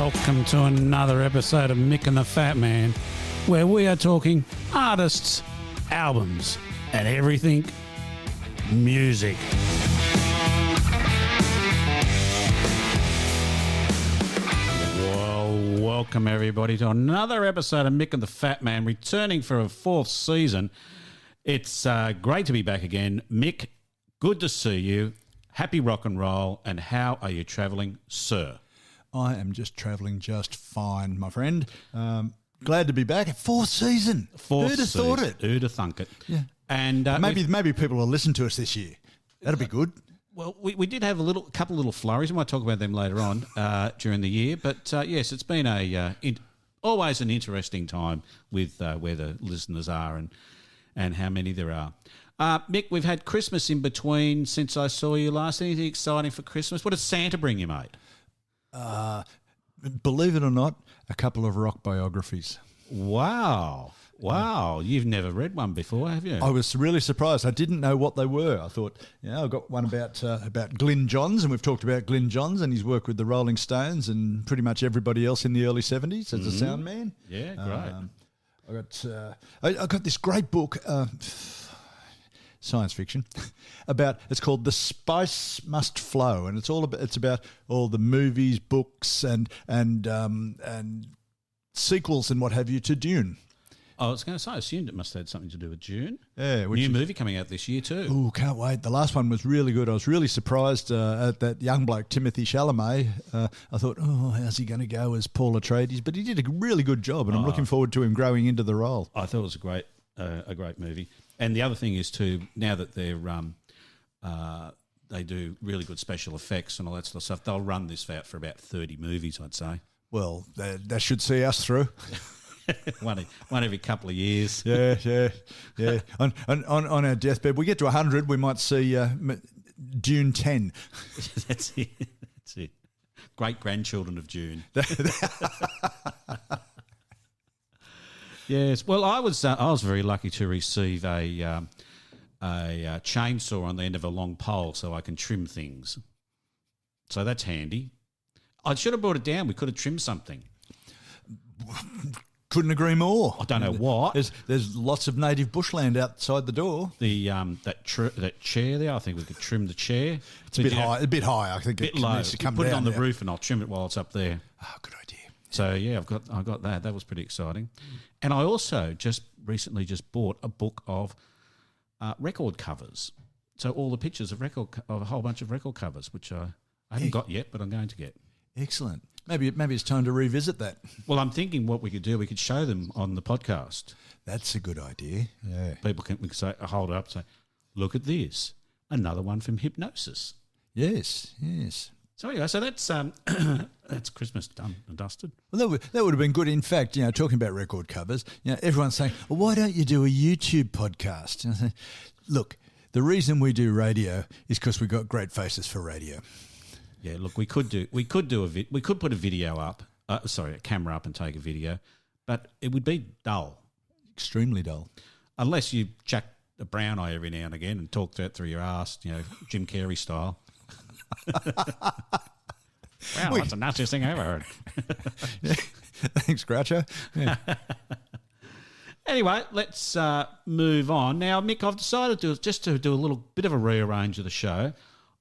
Welcome to another episode of Mick and the Fat Man, where we are talking artists, albums, and everything music. Well, welcome everybody to another episode of Mick and the Fat Man, returning for a fourth season. It's great to be back again. Mick, good to see you. Happy rock and roll. And how are you travelling, sir? I am just travelling just fine, my friend. Glad to be back. Fourth season. Who'd have thought it? Who'd have thunk it? Yeah. And maybe people will listen to us this year. That'll be good. Well, we did have a couple of little flurries. We might talk about them later on during the year. But yes, it's been always an interesting time with where the listeners are and how many there are. Mick, we've had Christmas in between since I saw you last. Anything exciting for Christmas? What did Santa bring you, mate? Believe it or not, a couple of rock biographies. Wow. You've never read one before, have you? I was really surprised. I didn't know what they were. I thought, I got one about Glyn Johns, and we've talked about Glyn Johns and his work with the Rolling Stones and pretty much everybody else in the early 70s as a sound man. Yeah, great. I got this great book, science fiction, it's called The Spice Must Flow, and it's about all the movies, books, and sequels and what have you to Dune. I was going to say, I assumed it must have had something to do with Dune. Yeah, new movie coming out this year too. Oh, can't wait! The last one was really good. I was really surprised at that young bloke Timothée Chalamet. I thought, how's he going to go as Paul Atreides? But he did a really good job, and I'm looking forward to him growing into the role. I thought it was a great movie. And the other thing is too, now that they're they do really good special effects and all that sort of stuff, they'll run this out for about 30 movies, I'd say. Well, that should see us through. one every couple of years. Yeah. On our deathbed, we get to 100, we might see Dune 10. That's it. Great grandchildren of Dune. Yes. Well, I was very lucky to receive a chainsaw on the end of a long pole so I can trim things. So that's handy. I should have brought it down. We could have trimmed something. Couldn't agree more. I don't know what. There's lots of native bushland outside the door. The that chair there, I think we could trim the chair. It's a bit high. I think a bit low. Needs to come put down, it on the roof and I'll trim it while it's up there. Oh, good idea. So yeah, I got that. That was pretty exciting. And I also recently bought a book of record covers. So all the pictures of a whole bunch of record covers, which I haven't got yet, but I'm going to get. Excellent. Maybe it's time to revisit that. Well, I'm thinking what we could do, we could show them on the podcast. That's a good idea. Yeah. We can say, hold it up, say, look at this, another one from Hypnosis. Yes. So anyway, that's that's Christmas done and dusted. Well, that would have been good. In fact, talking about record covers, everyone's saying, well, why don't you do a YouTube podcast? And I say, look, the reason we do radio is because we've got great faces for radio. Yeah, look, we could put a video up, a camera up and take a video, but it would be dull. Extremely dull. Unless you chuck a brown eye every now and again and talk that through your arse, Jim Carrey style. Wow, that's the nastiest thing I ever heard. Thanks, Groucho. Yeah. Anyway, let's move on. Now, Mick, I've decided to do a little bit of a rearrange of the show.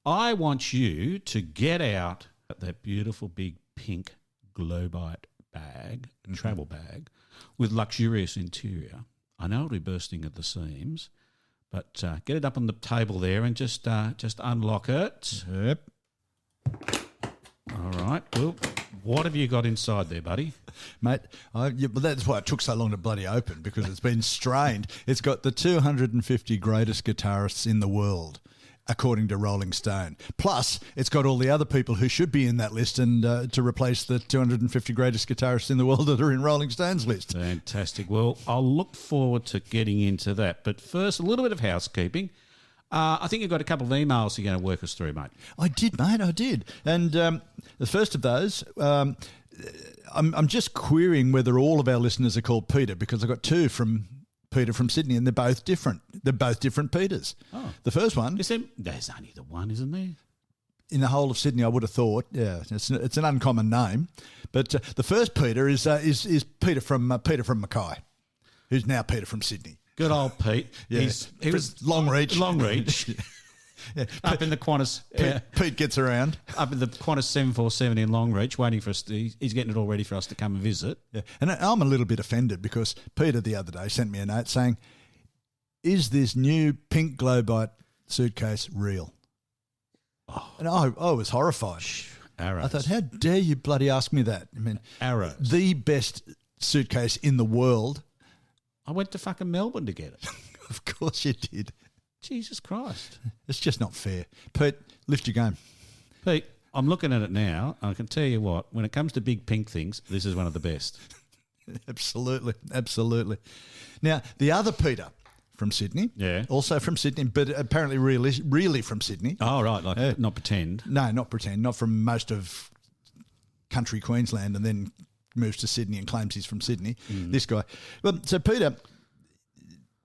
I want you to get out that beautiful big pink Globite bag, travel bag, with luxurious interior. I know it'll be bursting at the seams, but get it up on the table there and just unlock it. Yep. All right. Well, what have you got inside there, buddy? Mate, that's why it took so long to bloody open, because it's been strained. It's got the 250 greatest guitarists in the world, according to Rolling Stone. Plus, it's got all the other people who should be in that list and to replace the 250 greatest guitarists in the world that are in Rolling Stone's list. Fantastic. Well, I'll look forward to getting into that. But first, a little bit of housekeeping. I think you've got a couple of emails you're going to work us through, mate. I did, mate, I did. And the first of those, I'm just querying whether all of our listeners are called Peter, because I got two from Peter from Sydney, and they're both different. They're both different Peters. Oh. The first one... There's only the one, isn't there? in the whole of Sydney, I would have thought. Yeah, it's an uncommon name. But the first Peter is Peter from Mackay, who's now Peter from Sydney. Good old Pete. Yeah. He was Longreach. Yeah. Up in the Qantas. Pete gets around. Up in the Qantas 747 in Longreach, waiting for us. He's getting it all ready for us to come and visit. Yeah. And I'm a little bit offended because Peter the other day sent me a note saying, "Is this new pink Globite suitcase real?" Oh. And I was horrified. Arrows. I thought, how dare you bloody ask me that? I mean, arrows. The best suitcase in the world. I went to fucking Melbourne to get it. Of course you did. Jesus Christ. It's just not fair. Pete, lift your game. Pete, I'm looking at it now. And I can tell you what, when it comes to big pink things, this is one of the best. Absolutely. Absolutely. Now, the other Peter from Sydney. Yeah. Also from Sydney, but apparently really from Sydney. Oh, right. Like not pretend. No, not pretend. Not from most of country Queensland and then moves to Sydney and claims he's from Sydney. This guy. Well, so Peter,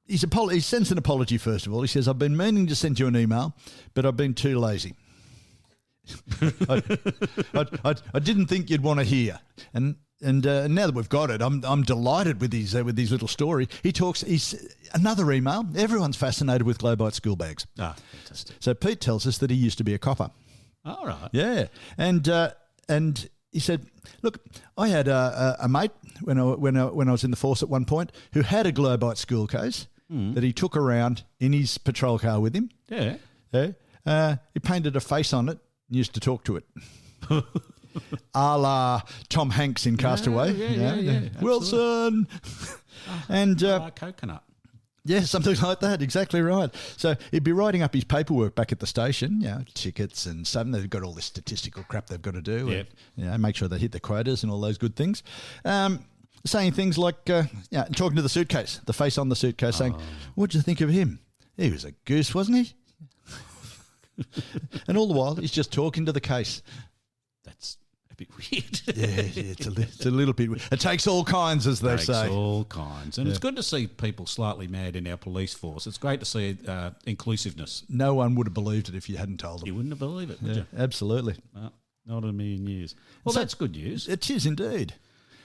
he sends an apology first of all. He says, "I've been meaning to send you an email, but I've been too lazy. I didn't think you'd want to hear." And now that we've got it, I'm delighted with his little story. He's another email. Everyone's fascinated with Globite school bags. Ah, fantastic. So Pete tells us that he used to be a copper. All right. Yeah, and he said, "Look, I had a mate when I was in the force at one point who had a Globite school case that he took around in his patrol car with him. Yeah. Yeah. He painted a face on it and used to talk to it." A la Tom Hanks in Castaway. Yeah. Wilson. And coconut. yeah, something like that. Exactly right. So he'd be writing up his paperwork back at the station, tickets and stuff. And they've got all this statistical crap they've got to do. Yep. And, make sure they hit the quotas and all those good things. Saying things like, talking to the suitcase, the face on the suitcase, saying, "What'd you think of him? He was a goose, wasn't he?" And all the while, he's just talking to the case. That's a bit weird. It's a little bit weird. It takes all kinds, as they say. Takes all kinds. And it's good to see people slightly mad in our police force. It's great to see inclusiveness. No one would have believed it if you hadn't told them. You wouldn't have believed it, would you? Absolutely. Not in a million years. Well, So- that's good news. It is indeed.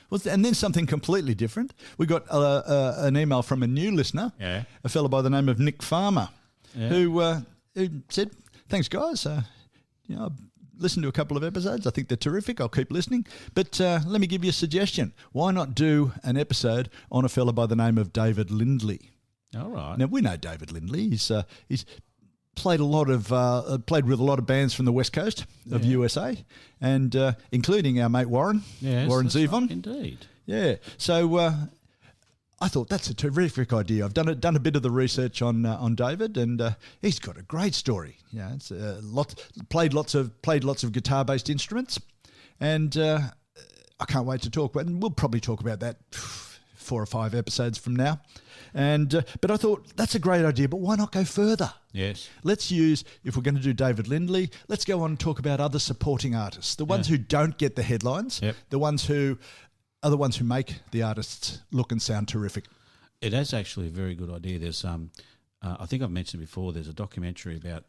Well, and then something completely different. We got an email from a new listener, a fellow by the name of Nick Farmer, who said, "Thanks, guys. I've listened to a couple of episodes. I think they're terrific. I'll keep listening. But let me give you a suggestion. Why not do an episode on a fellow by the name of David Lindley?" All right. Now, we know David Lindley. He's played with a lot of bands from the West Coast of USA, and including our mate Warren Zevon. Right, indeed. Yeah. So I thought that's a terrific idea. I've done a bit of the research on David, and he's got a great story. Yeah, it's played lots of guitar-based instruments, and I can't wait to talk about it. And we'll probably talk about that 4 or 5 episodes from now. And but I thought that's a great idea, but why not go further? Yes. Let's use, if we're going to do David Lindley, let's go on and talk about other supporting artists, the ones who don't get the headlines, the ones who are the ones who make the artists look and sound terrific. It is actually a very good idea. There's I think I've mentioned before, there's a documentary about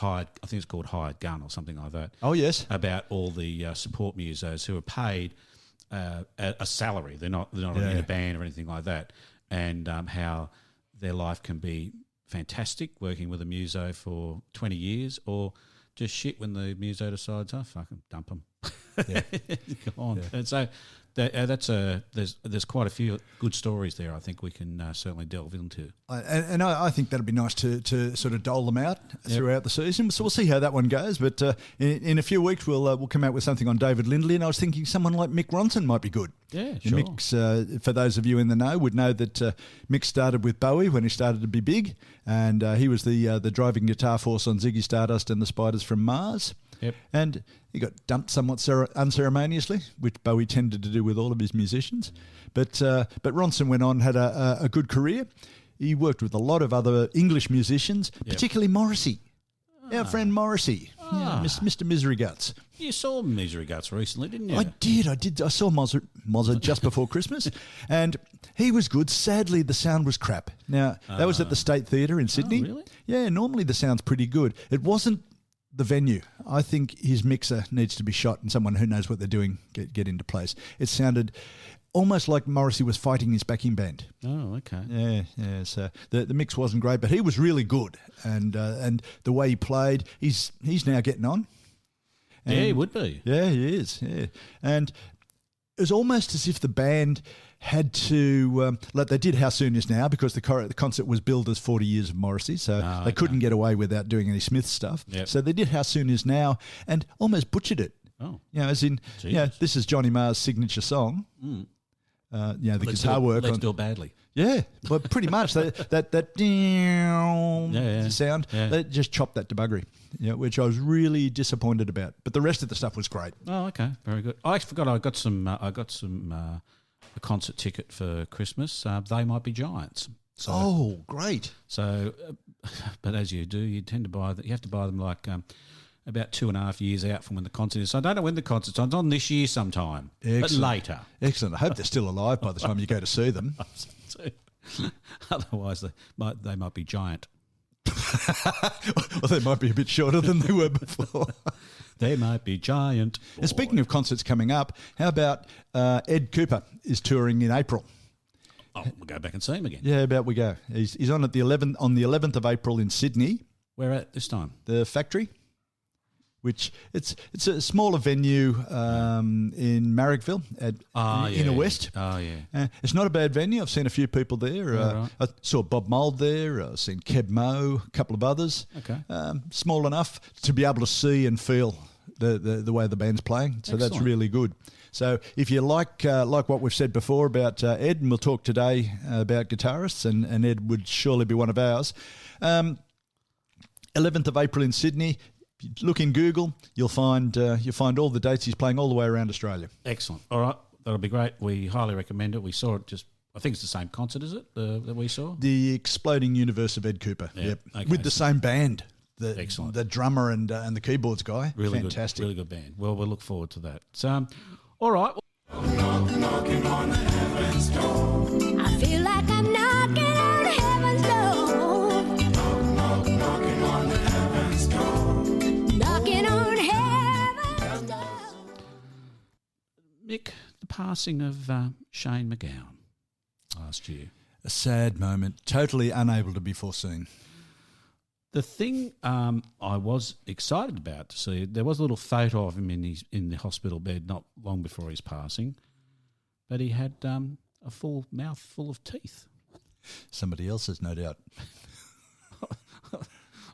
I think it's called Hired Gun or something like that. Oh, yes. About all the support musos who are paid a salary. They're not in a band or anything like that. And how their life can be fantastic working with a muso for 20 years, or just shit when the muso decides, fucking dump them. Go on. Yeah. And so there's quite a few good stories there I think we can certainly delve into. And I think that'd be nice to sort of dole them out throughout the season. So we'll see how that one goes. But in a few weeks we'll come out with something on David Lindley, and I was thinking someone like Mick Ronson might be good. Yeah, sure. Mick's, for those of you in the know, would know that Mick started with Bowie when he started to be big, and he was the driving guitar force on Ziggy Stardust and the Spiders from Mars. Yep. And he got dumped somewhat unceremoniously, which Bowie tended to do with all of his musicians. But Ronson went on, had a good career. He worked with a lot of other English musicians, particularly Morrissey. Our friend Morrissey, Mr. Misery Guts. You saw Misery Guts recently, didn't you? I did. I saw Mozza just before Christmas, and he was good. Sadly, the sound was crap. Now, that was at the State Theatre in Sydney. Oh, really? Yeah, normally the sound's pretty good. It wasn't the venue. I think his mixer needs to be shot and someone who knows what they're doing get into place. It sounded almost like Morrissey was fighting his backing band. Oh, okay. Yeah. So the mix wasn't great, but he was really good, and the way he played, he's now getting on. And yeah, he would be. Yeah, he is. Yeah, and it was almost as if the band had to, like they did How Soon Is Now, because the concert was billed as 40 years of Morrissey, so they couldn't get away without doing any Smith stuff. Yep. So they did How Soon Is Now and almost butchered it. Oh. As in, this is Johnny Marr's signature song. Mm. The guitar work. Let's do it badly. Yeah, well, pretty much. that sound, they just chopped that to buggery, which I was really disappointed about. But the rest of the stuff was great. Oh, okay, very good. I forgot I got some a concert ticket for Christmas. They Might Be Giants. So, great. So, but as you do, you tend to buy you have to buy them like about 2.5 years out from when the concert is. So I don't know when the concert's on. It's on this year sometime, but later. Excellent. I hope they're still alive by the time you go to see them. Otherwise, they might be giant. Well, they might be a bit shorter than they were before. They might be giant. And speaking of concerts coming up, how about Ed Cooper is touring in April? Oh, we'll go back and see him again. Yeah, about we go. He's on at the 11th of April in Sydney. Where at this time? The Factory, which it's a smaller venue in Marrickville Inner West. Oh, yeah. It's not a bad venue. I've seen a few people there. Right. I saw Bob Mould there. I've seen Keb Mo, a couple of others. Okay. Small enough to be able to see and feel the way the band's playing. So Excellent. That's really good. So if you like what we've said before about Ed, and we'll talk today about guitarists, and Ed would surely be one of ours. 11th of April in Sydney. Look in Google, you'll find all the dates he's playing all the way around Australia. Excellent. All right, that'll be great. We highly recommend it. We saw it I think it's the same concert, is it, that we saw? The Exploding Universe of Ed Cooper, yep. Okay, with the same band. Excellent. The drummer and the keyboards guy. Really fantastic. Good, really good band. Well, we'll look forward to that. So, all right. Knocking on heaven's door. I feel like I'm knocking on heaven's door. Knocking on heaven's door. Knocking on heaven's door. Mick, the passing of Shane MacGowan last year. A sad moment, totally unable to be foreseen. The thing I was excited about to see, there was a little photo of him in the hospital bed not long before his passing, but he had a full mouth full of teeth. Somebody else's, no doubt.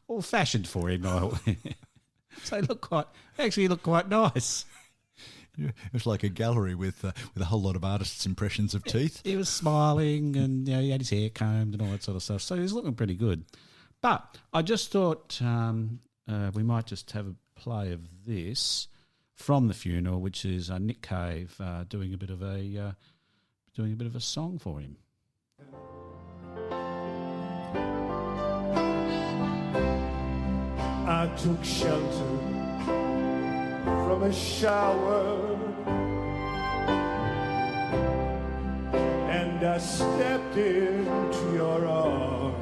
All fashioned for him. So he looked quite nice. It was like a gallery with a whole lot of artists' impressions of teeth. He was smiling, and he had his hair combed and all that sort of stuff. So he was looking pretty good. But I just thought we might just have a play of this from the funeral, which is Nick Cave doing a bit of a song for him. I took shelter from a shower, and I stepped into your arms.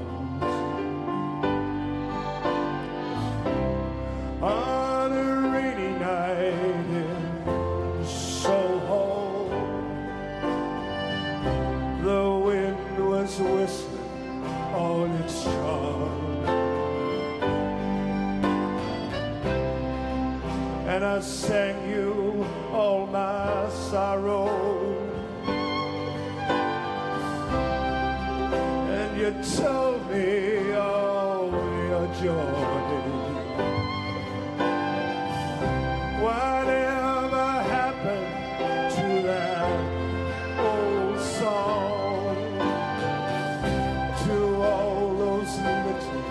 On a rainy night in Soho, the wind was whistling all its charm, and I sang you all my sorrow, and you told me all your joy. Whatever happened to that old song, to all those little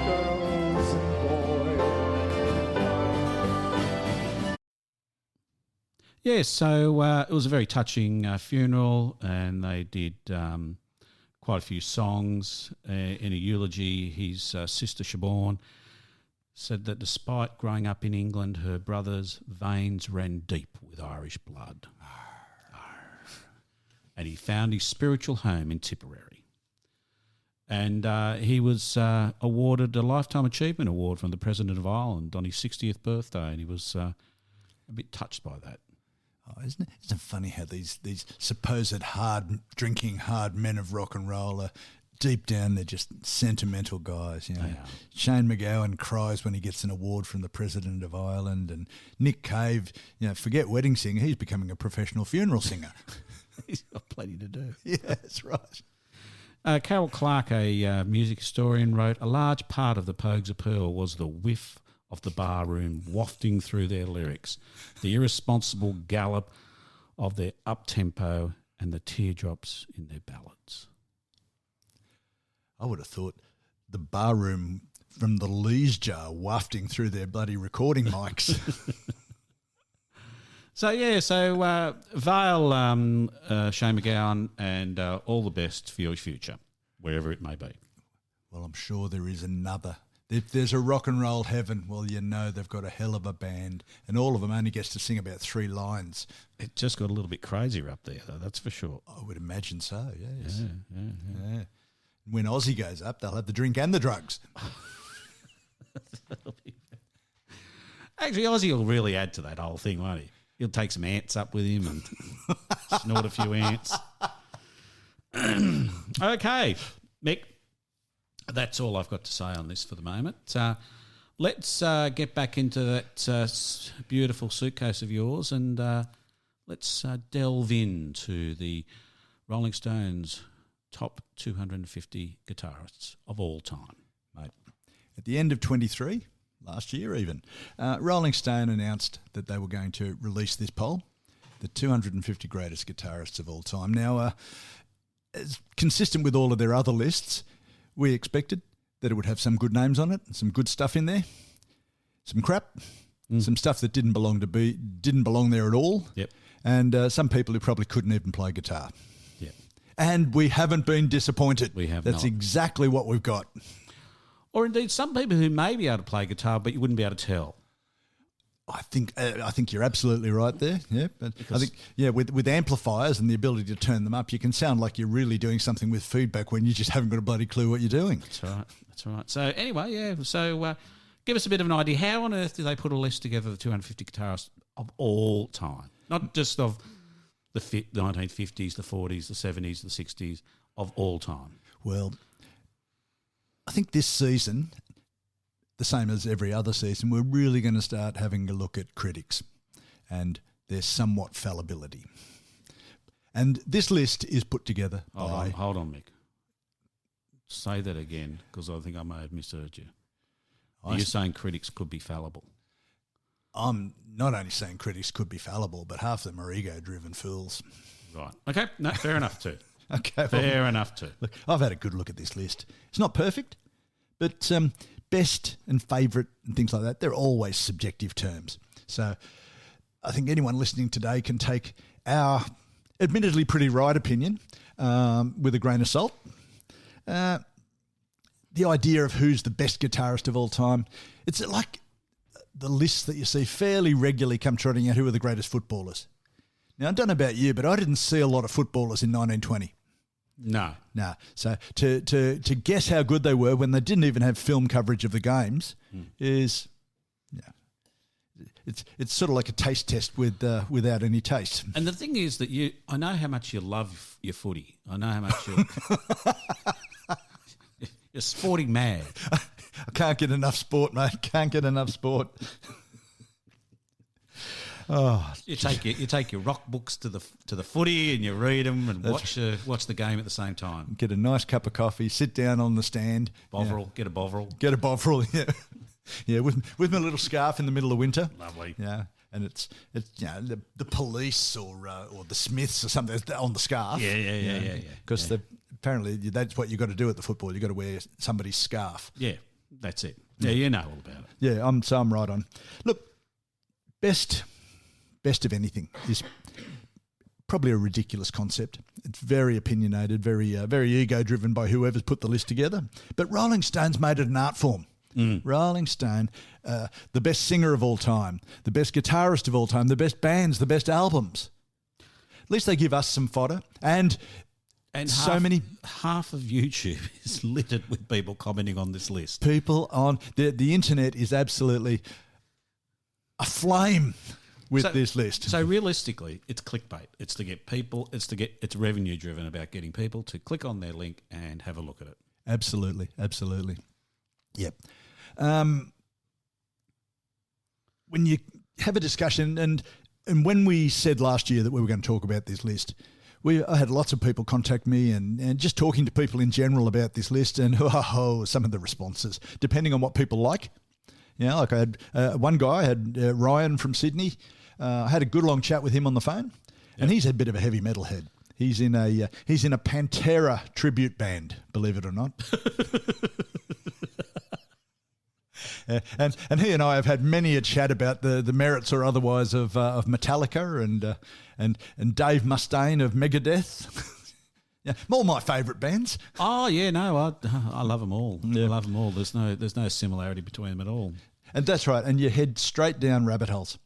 girls and boys? Yeah, so it was a very touching funeral, and they did quite a few songs in a eulogy. His sister Siobhan said that despite growing up in England, her brother's veins ran deep with Irish blood. And he found his spiritual home in Tipperary. And he was awarded a Lifetime Achievement Award from the President of Ireland on his 60th birthday, and he was a bit touched by that. Oh, isn't it funny how these supposed hard-drinking, hard men of rock and roll are deep down, they're just sentimental guys. You know, Shane MacGowan cries when he gets an award from the President of Ireland, and Nick Cave, forget wedding singer, he's becoming a professional funeral singer. He's got plenty to do. Yeah, that's right. Carol Clark, a music historian, wrote, "A large part of the Pogues of Pearl was the whiff of the barroom wafting through their lyrics, the irresponsible gallop of their up-tempo and the teardrops in their ballads." I would have thought the barroom from the Lees jar wafting through their bloody recording mics. So Vale, Shane MacGowan, and all the best for your future, wherever it may be. Well, I'm sure there is another. If there's a rock and roll heaven, well, they've got a hell of a band, and all of them only gets to sing about 3 lines. It just got a little bit crazier up there, though, that's for sure. I would imagine so, yes. Yeah. When Aussie goes up, they'll have the drink and the drugs. Actually, Aussie will really add to that whole thing, won't he? He'll take some ants up with him and snort a few ants. Okay, Mick, that's all I've got to say on this for the moment. Let's get back into that beautiful suitcase of yours and let's delve into the Rolling Stones' top 250 guitarists of all time. Mate, at the end of 23... last year even, Rolling Stone announced that they were going to release this poll, the 250 greatest guitarists of all time. Now, as consistent with all of their other lists, we expected that it would have some good names on it, some good stuff in there, some crap, some stuff that didn't belong there at all, and some people who probably couldn't even play guitar. Yep. And we haven't been disappointed. We have That's not. exactly what we've got. Or indeed some people who may be able to play guitar, but you wouldn't be able to tell. I think you're absolutely right there. Yeah, but I think with amplifiers and the ability to turn them up, you can sound like you're really doing something with feedback when you just haven't got a bloody clue what you're doing. That's right. So anyway, give us a bit of an idea. How on earth do they put a list together of the 250 guitarists of all time, not just of the 1950s, the 40s, the 70s, the 60s, of all time? Well, I think this season, the same as every other season, we're really going to start having a look at critics and their somewhat fallibility. And this list is put together by... Hold on, Mick. Say that again, because I think I may have misheard you. You're saying critics could be fallible? I'm not only saying critics could be fallible, but half of them are ego-driven fools. Right. Okay, no, fair enough too. Okay, fair enough too. Look, I've had a good look at this list. It's not perfect, but best and favourite and things like that, they're always subjective terms. So I think anyone listening today can take our admittedly pretty right opinion with a grain of salt. The idea of who's the best guitarist of all time, it's like the lists that you see fairly regularly come trotting out who are the greatest footballers. Now, I don't know about you, but I didn't see a lot of footballers in 1920. No. So to guess how good they were when they didn't even have film coverage of the games is, it's sort of like a taste test without any taste. And the thing is that I know how much you love your footy. I know how much you're sporting mad. I can't get enough sport, mate. Can't get enough sport. Oh, you take your rock books to the footy and you read them and watch the game at the same time. Get a nice cup of coffee, sit down on the stand. Bovril, get a Bovril. Get a Bovril, yeah, with my little scarf in the middle of winter. Lovely. Yeah, and it's the police or the Smiths or something on the scarf. Yeah. Because apparently that's what you've got to do at the football. You've got to wear somebody's scarf. Yeah, that's it. Yeah, you know all about it. Yeah, I'm right on. Look, best of anything is probably a ridiculous concept. It's very opinionated, very ego-driven by whoever's put the list together. But Rolling Stone's made it an art form. Rolling Stone, the best singer of all time, the best guitarist of all time, the best bands, the best albums. At least they give us some fodder. And And so many half of YouTube is littered with people commenting on this list. people on the internet is absolutely aflame with this list. So realistically, it's clickbait. It's to get people. It's revenue driven about getting people to click on their link and have a look at it. Absolutely. Yep. When you have a discussion, and when we said last year that we were going to talk about this list, I had lots of people contact me and just talking to people in general about this list, and some of the responses, depending on what people like. Yeah, like I had one guy, I had Ryan from Sydney. I had a good long chat with him on the phone, and he's a bit of a heavy metal head. He's in a Pantera tribute band, believe it or not. And he and I have had many a chat about the merits or otherwise of Metallica and Dave Mustaine of Megadeth. Yeah, all my favourite bands. Oh yeah, no, I love them all. Yeah. I love them all. There's no similarity between them at all. And that's right. And you head straight down rabbit holes.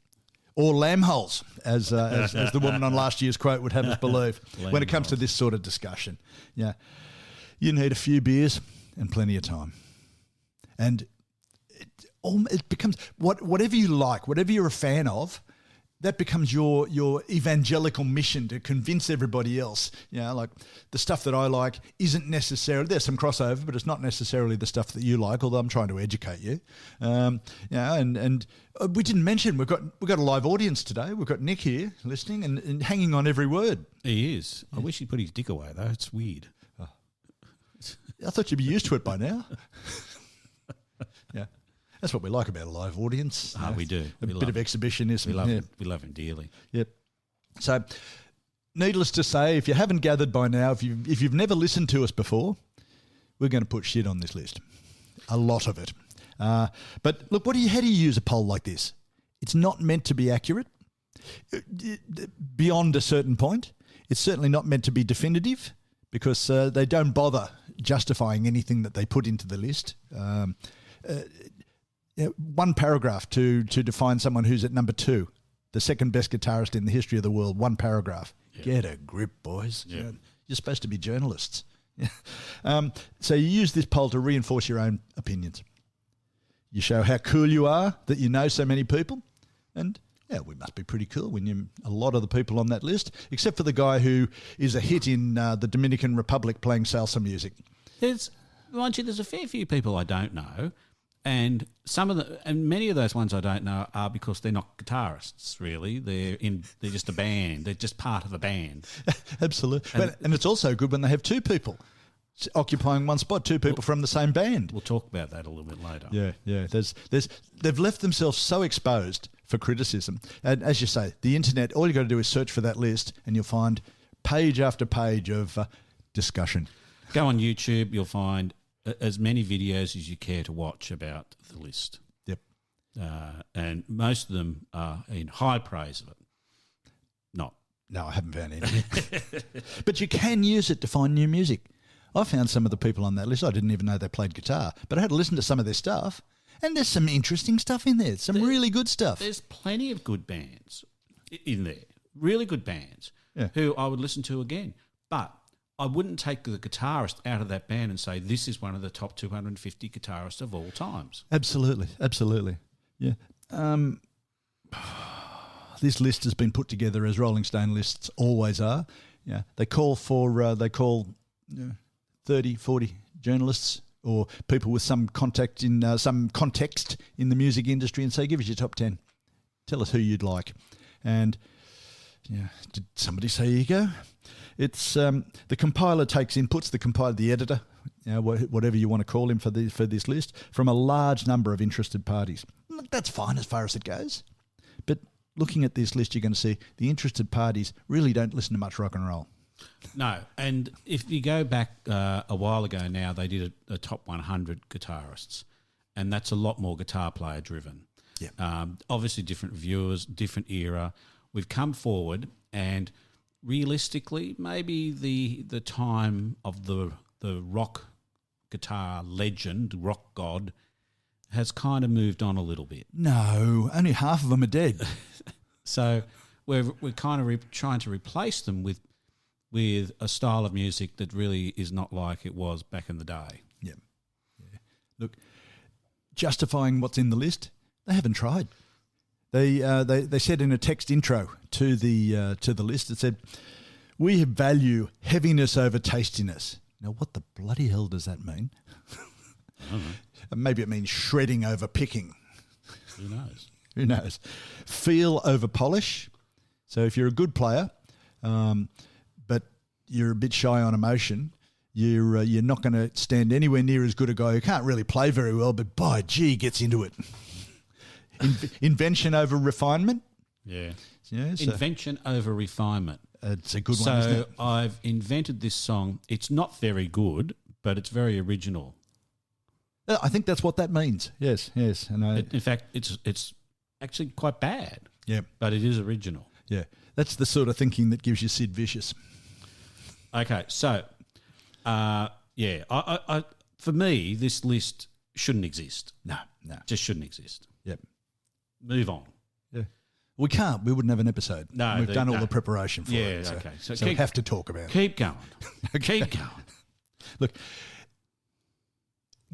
Or lamb holes, as the woman on last year's quote would have us believe, when it comes to this sort of discussion. Yeah, you need a few beers and plenty of time. And it becomes whatever you like, whatever you're a fan of, that becomes your evangelical mission to convince everybody else. You know, like the stuff that I like isn't necessarily, there's some crossover, but it's not necessarily the stuff that you like, although I'm trying to educate you. And we didn't mention we've got a live audience today. We've got Nick here listening and hanging on every word. He is. I wish he'd put his dick away though. It's weird. Oh. I thought you'd be used to it by now. Yeah. That's what we like about a live audience. We do. A bit of exhibitionism. We love him dearly. Yep. So, needless to say, if you haven't gathered by now, if you've never listened to us before, we're going to put shit on this list. A lot of it. But look, how do you use a poll like this? It's not meant to be accurate beyond a certain point. It's certainly not meant to be definitive because they don't bother justifying anything that they put into the list. One paragraph to define someone who's at number 2, the second best guitarist in the history of the world. One paragraph. Yeah. Get a grip, boys. Yeah. You're supposed to be journalists. So you use this poll to reinforce your own opinions. You show how cool you are, that you know so many people, and we must be pretty cool when you're a lot of the people on that list, except for the guy who is a hit in the Dominican Republic playing salsa music. There's a fair few people I don't know. And many of those ones I don't know are because they're not guitarists. Really, they're just a band. They're just part of a band. Absolutely, and it's also good when they have two people occupying one spot, two people from the same band. We'll talk about that a little bit later. Yeah. They've left themselves so exposed for criticism, and as you say, the internet. All you got to do is search for that list, and you'll find page after page of discussion. Go on YouTube, you'll find as many videos as you care to watch about the list. Yep. And most of them are in high praise of it. No, I haven't found any. But you can use it to find new music. I found some of the people on that list, I didn't even know they played guitar, but I had to listen to some of their stuff, and there's some interesting stuff in there, really good stuff. There's plenty of good bands in there, really good bands, who I would listen to again. But I wouldn't take the guitarist out of that band and say this is one of the top 250 guitarists of all times. Absolutely. Yeah. This list has been put together as Rolling Stone lists always are. Yeah. They call 30, 40 journalists or people with some context in the music industry and say, give us your top 10. Tell us who you'd like. And did somebody say, here you go? It's the compiler takes inputs, the editor, whatever you want to call him for this list, from a large number of interested parties. That's fine as far as it goes. But looking at this list, you're going to see the interested parties really don't listen to much rock and roll. No, and if you go back a while ago now, they did a top 100 guitarists, and that's a lot more guitar player driven. Yeah. Obviously different viewers, different era. We've come forward and realistically, maybe the time of the rock guitar legend, rock god, has kind of moved on a little bit. No, only half of them are dead. So we're kind of trying to replace them with with a style of music that really is not like it was back in the day. Yeah. Look, justifying what's in the list, they haven't tried. They said in a text intro to the list, it said, "We value heaviness over tastiness." Now, what the bloody hell does that mean? I don't know. Maybe it means shredding over picking. Who knows? Who knows? Feel over polish. So if you're a good player, but you're a bit shy on emotion, you're not going to stand anywhere near as good a guy who can't really play very well, but by gee, gets into it. Invention over refinement. Yeah. Yeah. So Invention over refinement. it's a good one, isn't So it? I've invented this song. It's not very good, but it's very original. I think that's what that means. Yes. And In fact, it's actually quite bad, yeah. but it is original. Yeah. That's the sort of thinking that gives you Sid Vicious. Okay, so I for me, this list shouldn't exist. No. Just shouldn't exist. Yep. Move on. Yeah. We can't. We wouldn't have an episode. No, We've done all no. the preparation for Yeah, it. okay. So So we keep- have to talk about it. Keep going. Keep going. Look,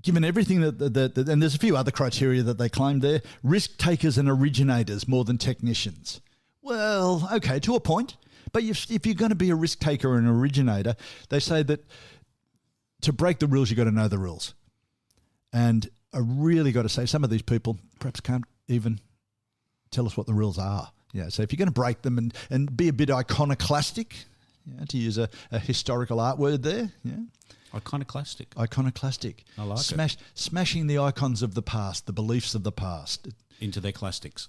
given everything that and there's a few other criteria that they claimed there, risk takers and originators more than technicians. Well, okay, to a point. But if you're going to be a risk taker or an originator, they say that to break the rules, you've got to know the rules. And I really got to say, some of these people perhaps can't even tell us what the rules are. Yeah, so if you're going to break them and be a bit iconoclastic, to use a historical art word there, Iconoclastic. iconoclastic. I like it. Smashing the icons of the past, the beliefs of the past. Into their clastics.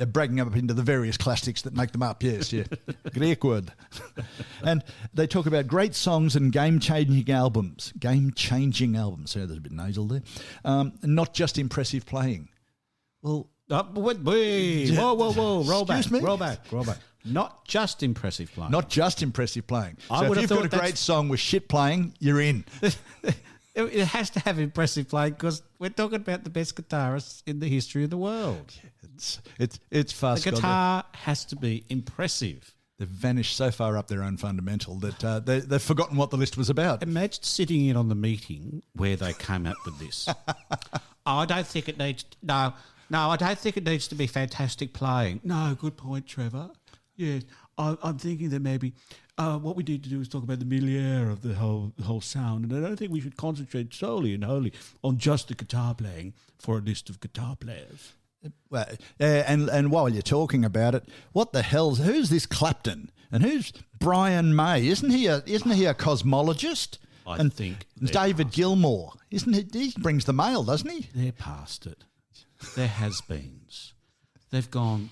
Breaking up into the various classics that make them up, yes, yeah. Greek word. And they talk about great songs and game-changing albums. Game-changing albums. Yeah, there's a bit nasal there. Not just impressive playing. Well, Wait. Whoa. Roll back. Excuse me? Roll back. Not just impressive playing. not just impressive playing. I So would if have you've got a thought great song with shit playing, you're in. It has to have impressive playing because we're talking about the best guitarists in the history of the world. It's fast. The guitar has to be impressive. They've vanished so far up their own fundamental that they've forgotten what the list was about. Imagine sitting in on the meeting where they came up with this. I don't think it needs... No, I don't think it needs to be fantastic playing. No, good point, Trevor. Yes, I'm thinking that maybe what we need to do is talk about the milieu of the whole sound, and I don't think we should concentrate solely and wholly on just the guitar playing for a list of guitar players. Well, and while you're talking about it, what the hell's who's this Clapton and who's Brian May? Isn't he a cosmologist? I think they're David past Gilmour, isn't he? He brings the mail, doesn't he? They're past it. There has-beens. They've gone...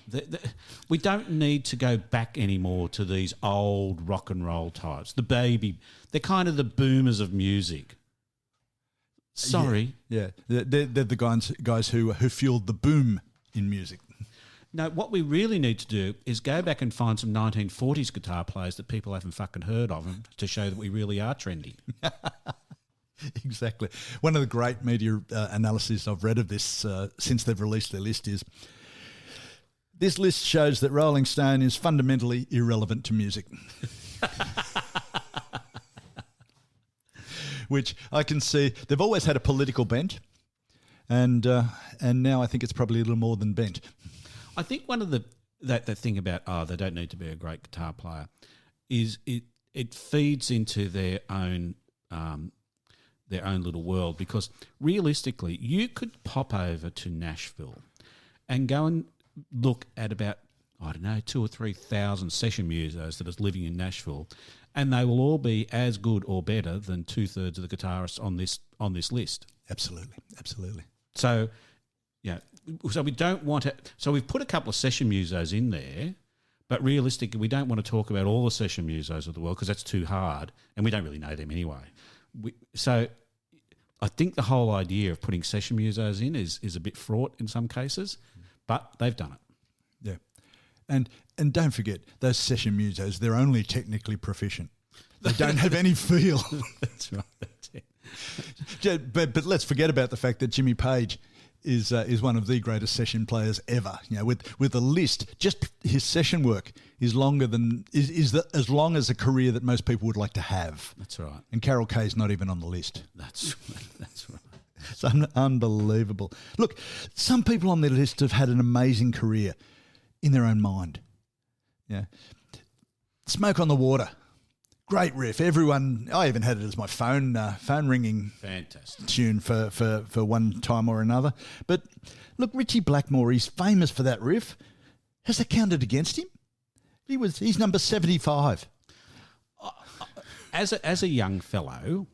we don't need to go back anymore to these old rock and roll types. They're kind of the boomers of music. Sorry. Yeah, they're the guys who fueled the boom in music. No, what we really need to do is go back and find some 1940s guitar players that people haven't fucking heard of them to show that we really are trendy. Exactly. One of the great media analyses I've read of this since they've released their list is, this list shows that Rolling Stone is fundamentally irrelevant to music. Which I can see, they've always had a political bent, and now I think it's probably a little more than bent. I think one of the thing about they don't need to be a great guitar player is it feeds into their own little world, because realistically you could pop over to Nashville and go and look at about 2,000 or 3,000 session musos that is living in Nashville, and they will all be as good or better than 2/3 of the guitarists on this list. Absolutely. So, so we don't want to. So we've put a couple of session musos in there, but realistically, we don't want to talk about all the session musos of the world because that's too hard, and we don't really know them anyway. So I think the whole idea of putting session musos in is a bit fraught in some cases, but they've done it. Yeah. And don't forget, those session musos, they're only technically proficient. They don't have any feel. That's right. That's it. But let's forget about the fact that Jimmy Page is one of the greatest session players ever. You know, with a list, just his session work is longer than as long as a career that most people would like to have. That's right. And Carol Kay's not even on the list. That's right. It's unbelievable. Look, some people on their list have had an amazing career in their own mind. Yeah, Smoke on the Water. Great riff. I even had it as my phone ringing Fantastic tune for one time or another. But look, Richie Blackmore, he's famous for that riff. Has that counted against him? He's number 75. As a young fellow,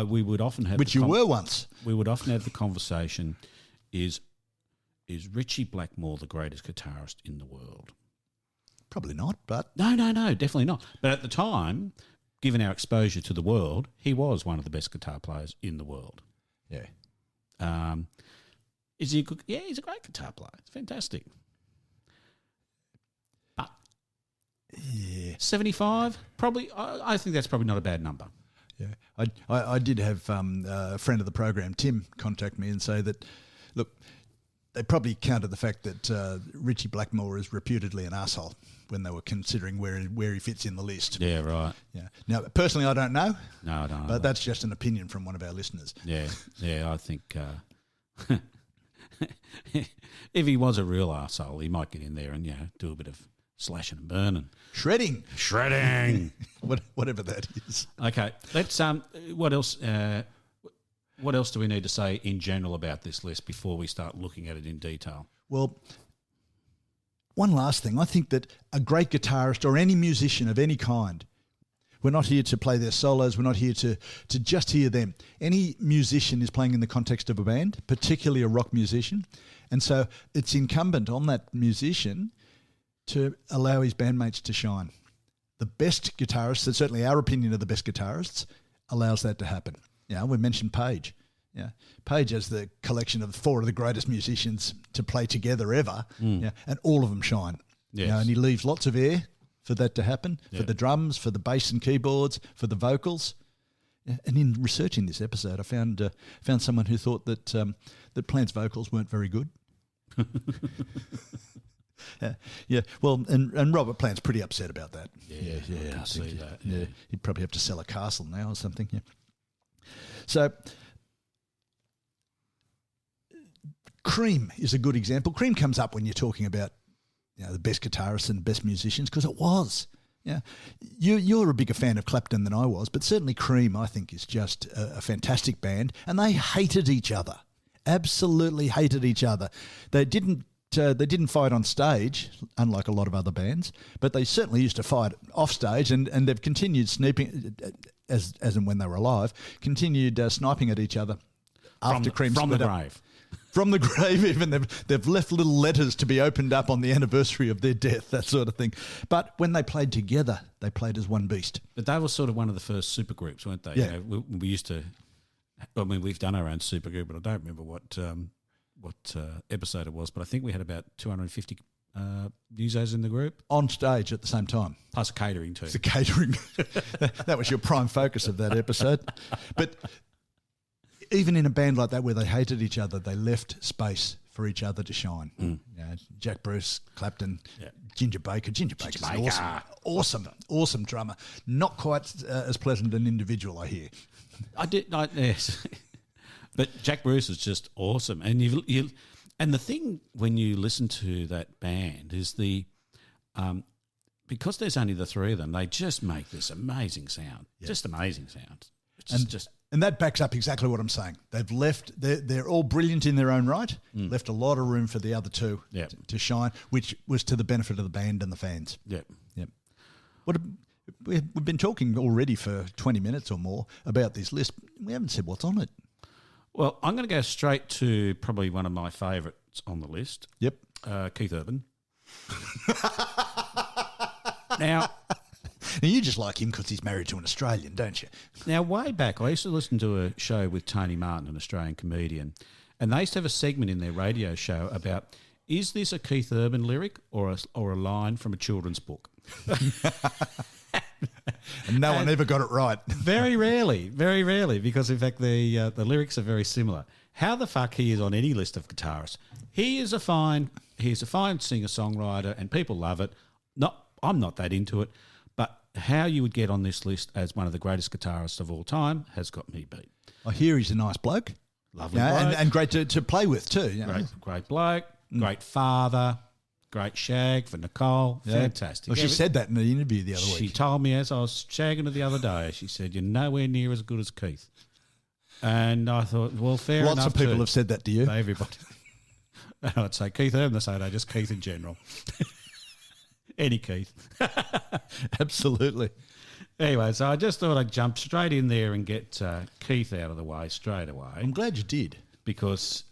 we would often have Which you were once. We would often have the conversation: is Richie Blackmore the greatest guitarist in the world? Probably not, but... No, definitely not. But at the time, given our exposure to the world, he was one of the best guitar players in the world. Yeah. Is he a good... Yeah, he's a great guitar player. It's fantastic. But... Yeah. 75? Probably... I think that's probably not a bad number. Yeah. I did have a friend of the program, Tim, contact me and say that, look, they probably counted the fact that Richie Blackmore is reputedly an arsehole when they were considering where he fits in the list. Yeah, right. Yeah. Now, personally, I don't know. No, I don't know. But that's just an opinion from one of our listeners. Yeah, I think if he was a real arsehole, he might get in there and, do a bit of slashing and burning. Shredding. Whatever that is. Okay, let's... what else... what else do we need to say in general about this list before we start looking at it in detail? Well, one last thing. I think that a great guitarist or any musician of any kind, we're not here to play their solos. We're not here to just hear them. Any musician is playing in the context of a band, particularly a rock musician. And so it's incumbent on that musician to allow his bandmates to shine. The best guitarists, and certainly our opinion of the best guitarists, allows that to happen. Yeah, we mentioned Page. Yeah, Page has the collection of 4 of the greatest musicians to play together ever. Yeah, and all of them shine. Yes. You know, and he leaves lots of air for that to happen, for the drums, for the bass and keyboards, for the vocals. Yeah, and in researching this episode, I found someone who thought that that Plant's vocals weren't very good. Yeah. Well, and Robert Plant's pretty upset about that. Yeah. I see that. Yeah, he'd probably have to sell a castle now or something. Yeah. So, Cream is a good example. Cream comes up when you're talking about, the best guitarists and the best musicians, because it was. Yeah, you're a bigger fan of Clapton than I was, but certainly Cream, I think, is just a fantastic band, and they hated each other, absolutely hated each other. They didn't fight on stage, unlike a lot of other bands, but they certainly used to fight off stage, and they've continued sniping, as and when they were alive, continued sniping at each other after Cream from the split up. grave. From the grave, even they've left little letters to be opened up on the anniversary of their death, that sort of thing. But when they played together, they played as one beast. But they were sort of one of the first supergroups, weren't they? Yeah. We used to. I mean, we've done our own supergroup, but I don't remember what episode it was. But I think we had about 250 musos in the group On stage at the same time. plus catering too. The catering. That was your prime focus of that episode. But even in a band like that where they hated each other, they left space for each other to shine. Jack Bruce, Clapton, Ginger Baker. Ginger Baker's an awesome drummer. Not quite as pleasant an individual, I hear. Yes. But Jack Bruce is just awesome. And and the thing when you listen to that band is because there's only the 3 of them, they just make this amazing sound. Just amazing sound. And that backs up exactly what I'm saying. They've left, they're all brilliant in their own right, left a lot of room for the other 2 to shine, which was to the benefit of the band and the fans. Yep. We've been talking already for 20 minutes or more about this list. We haven't said what's on it. Well, I'm going to go straight to probably one of my favourites on the list. Yep. Keith Urban. Now, you just like him because he's married to an Australian, don't you? Now, way back, I used to listen to a show with Tony Martin, an Australian comedian, and they used to have a segment in their radio show about, is this a Keith Urban lyric or a line from a children's book? And no one ever got it right. Very rarely, because in fact the lyrics are very similar. How the fuck he is on any list of guitarists? He is a fine singer-songwriter, and people love it. I'm not that into it, but how you would get on this list as one of the greatest guitarists of all time has got me beat. I hear he's a nice bloke. Lovely bloke. And great to play with too. You know. Great bloke, great father, great shag for Nicole. Yeah. Fantastic. Well, she said that in the interview the other She week. told me as I was shagging her the other day, she said, "You're nowhere near as good as Keith." And I thought, well, fair enough. Lots of people too. have said that to you. Everybody. I'd say Keith Urban, they say no, just Keith in general. Any Keith. Absolutely. Anyway, so I just thought I'd jump straight in there and get Keith out of the way straight away. I'm glad you did. Because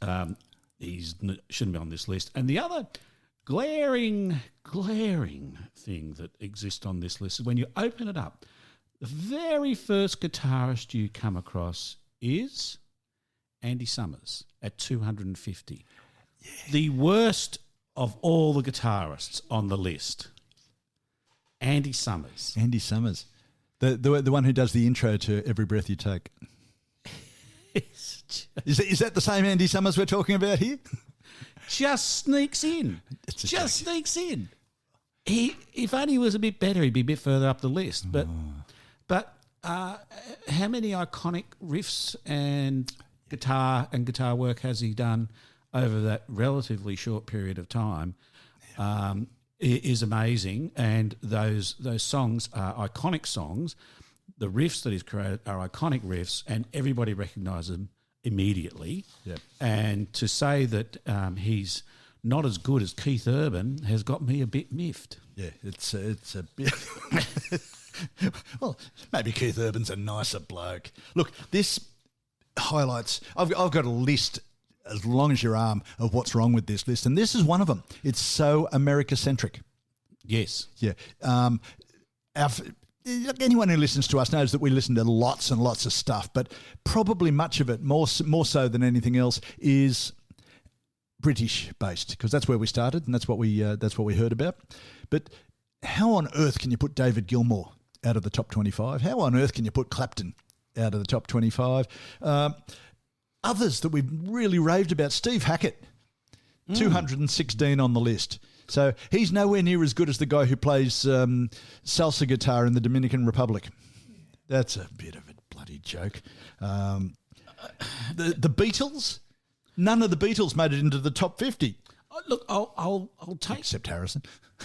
he shouldn't be on this list. And the other glaring thing that exists on this list is when you open it up, the very first guitarist you come across is Andy Summers at 250. Yeah. The worst of all the guitarists on the list. Andy Summers. Andy Summers. The one who does the intro to Every Breath You Take. Is that the same Andy Summers we're talking about here? Just sneaks in. Sneaks in. If only he was a bit better, he'd be a bit further up the list. But how many iconic riffs and guitar work has he done over that relatively short period of time? Is amazing, and those songs are iconic songs. The riffs that he's created are iconic riffs, and everybody recognises them immediately. Yep. And to say that he's not as good as Keith Urban has got me a bit miffed. Yeah, it's a bit. Well, maybe Keith Urban's a nicer bloke. Look, this highlights. I've got a list as long as your arm of what's wrong with this list, and this is one of them. It's so America-centric. Yes. Yeah. Anyone who listens to us knows that we listen to lots and lots of stuff, but probably much of it, more so than anything else, is British-based, because that's where we started and that's what we heard about. But how on earth can you put David Gilmour out of the top 25? How on earth can you put Clapton out of the top 25? Others that we've really raved about, Steve Hackett, 216 on the list. So he's nowhere near as good as the guy who plays salsa guitar in the Dominican Republic. That's a bit of a bloody joke. The Beatles, none of the Beatles made it into the top 50. Look, I'll take... Except Harrison.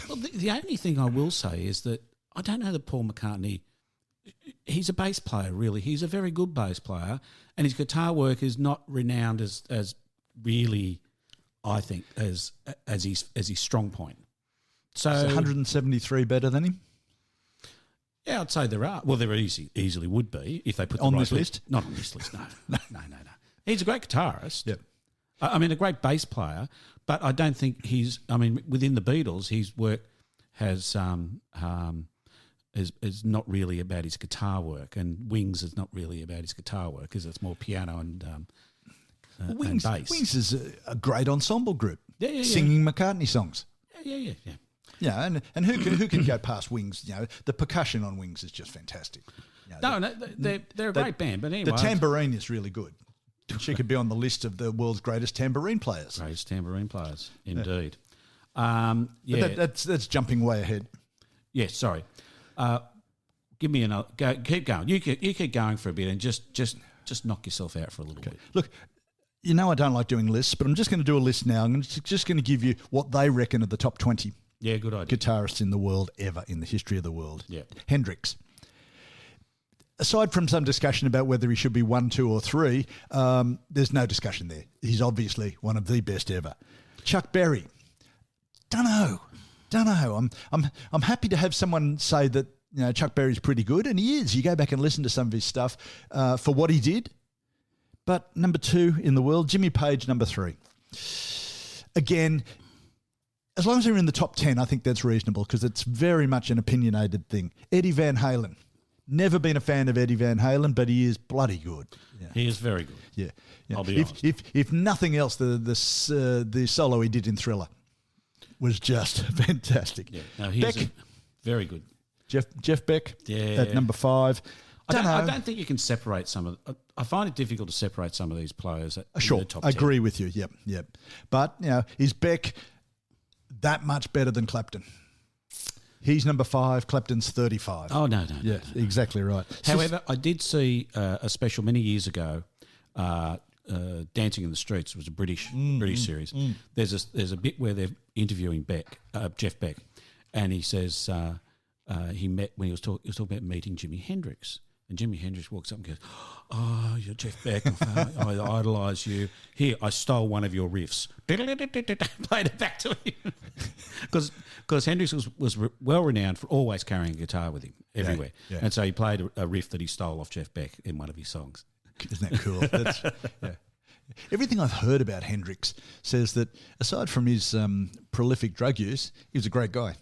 Well, the only thing I will say is that I don't know that Paul McCartney... He's a bass player, really. He's a very good bass player, and his guitar work is not renowned as really, I think, as his strong point. So 173 better than him? Yeah, I'd say there are. Well, there easily would be if they put the on right this list. Not on this list. No. He's a great guitarist. Yep. I mean, a great bass player, but I don't think he's. I mean, within the Beatles, his work has is not really about his guitar work, and Wings is not really about his guitar work, because it's more piano and Wings, and bass. Wings is a great ensemble group. Yeah. Singing McCartney songs. Yeah. Yeah, and who can go past Wings? You know, the percussion on Wings is just fantastic. You know, they're a great band, but anyway, the tambourine is really good. She could be on the list of the world's greatest tambourine players. Greatest tambourine players, indeed. But that's jumping way ahead. Yeah, sorry. Give me another. Keep going. You keep going for a bit, and just knock yourself out for a little bit. Look, you know I don't like doing lists, but I'm just going to do a list now. I'm just going to give you what they reckon are the top 20. Yeah, good idea. Guitarists in the world ever, in the history of the world. Yeah. Hendrix. Aside from some discussion about whether he should be 1, 2 or 3, there's no discussion there. He's obviously one of the best ever. Chuck Berry. Don't know. I'm happy to have someone say that, you know, Chuck Berry's pretty good, and he is. You go back and listen to some of his stuff for what he did. But number 2 in the world, Jimmy Page, number 3. Again, as long as they're in the top 10, I think that's reasonable, because it's very much an opinionated thing. Eddie Van Halen. Never been a fan of Eddie Van Halen, but he is bloody good. Yeah. He is very good. Yeah. I'll be honest. If nothing else, the solo he did in Thriller was just fantastic. Yeah. No, he's very good. Jeff Beck at number 5. I don't think you can separate some of. I find it difficult to separate some of these players. Sure, the top I 10. agree with you. Yep. But is Beck that much better than Clapton? He's number 5. Clapton's 35. Oh no. Yeah, exactly right. However, I did see a special many years ago. Dancing in the Streets was a British series. There's a bit where they're interviewing Jeff Beck, and he says he met when he was talking about meeting Jimi Hendrix, and Jimi Hendrix walks up and goes, "Oh, you're Jeff Beck. I idolise you. Here, I stole one of your riffs." Played it back to him because Hendrix was well renowned for always carrying a guitar with him everywhere, and so he played a riff that he stole off Jeff Beck in one of his songs. Isn't that cool? Everything I've heard about Hendrix says that aside from his prolific drug use, he was a great guy.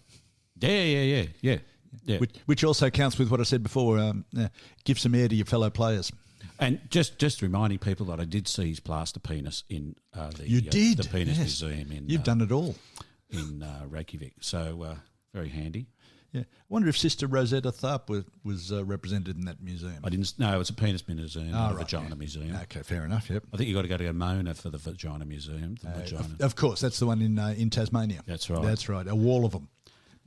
Yeah. Which also counts with what I said before. Give some air to your fellow players. And just reminding people that I did see his plaster penis in the penis museum in. You've done it all in Reykjavik. So very handy. Yeah, I wonder if Sister Rosetta Tharpe was represented in that museum. I didn't. No, it's a penis museum, not a vagina museum. Okay, fair enough. Yep. I think you got to go to Mona for the vagina museum. Of course, that's the one in Tasmania. That's right. That's right. A wall of them.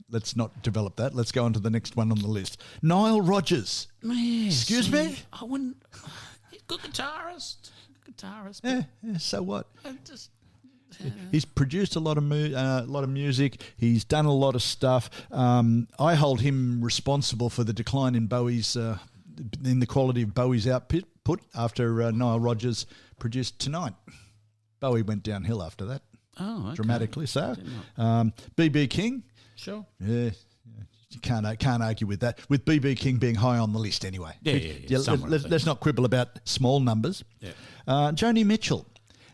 Let's not develop that. Let's go on to the next one on the list. Nile Rodgers. Excuse me? I wouldn't. Good guitarist. Yeah, so what? Just. He's produced a lot of music. He's done a lot of stuff. I hold him responsible for the decline in in the quality of Bowie's output after Nile Rodgers produced Tonight. Bowie went downhill after that. Oh, okay. Dramatically so. B.B. King. Sure. Yeah. You can't argue with that. With B.B. King being high on the list anyway. Yeah. Let's not quibble about small numbers. Yeah. Joni Mitchell.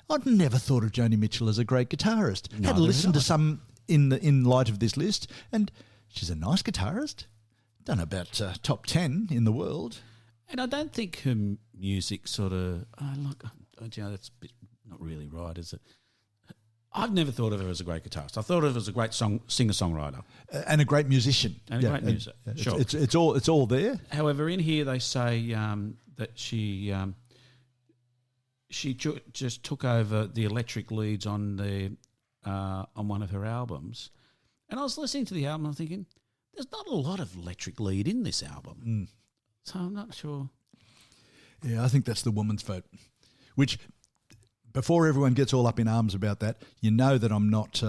I'd never thought of Joni Mitchell as a great guitarist. Had listened to some in light of this list, and she's a nice guitarist. Done about top 10 in the world. And I don't think her music sort of that's a bit not really right, is it? I've never thought of her as a great guitarist. I thought of her as a great singer-songwriter and a great musician. And a great music. Sure, it's all there. However, in here they say that she just took over the electric leads on one of her albums, and I was listening to the album and thinking, there's not a lot of electric lead in this album, so I'm not sure. Yeah, I think that's the woman's vote. Which, before everyone gets all up in arms about that, you know that I'm not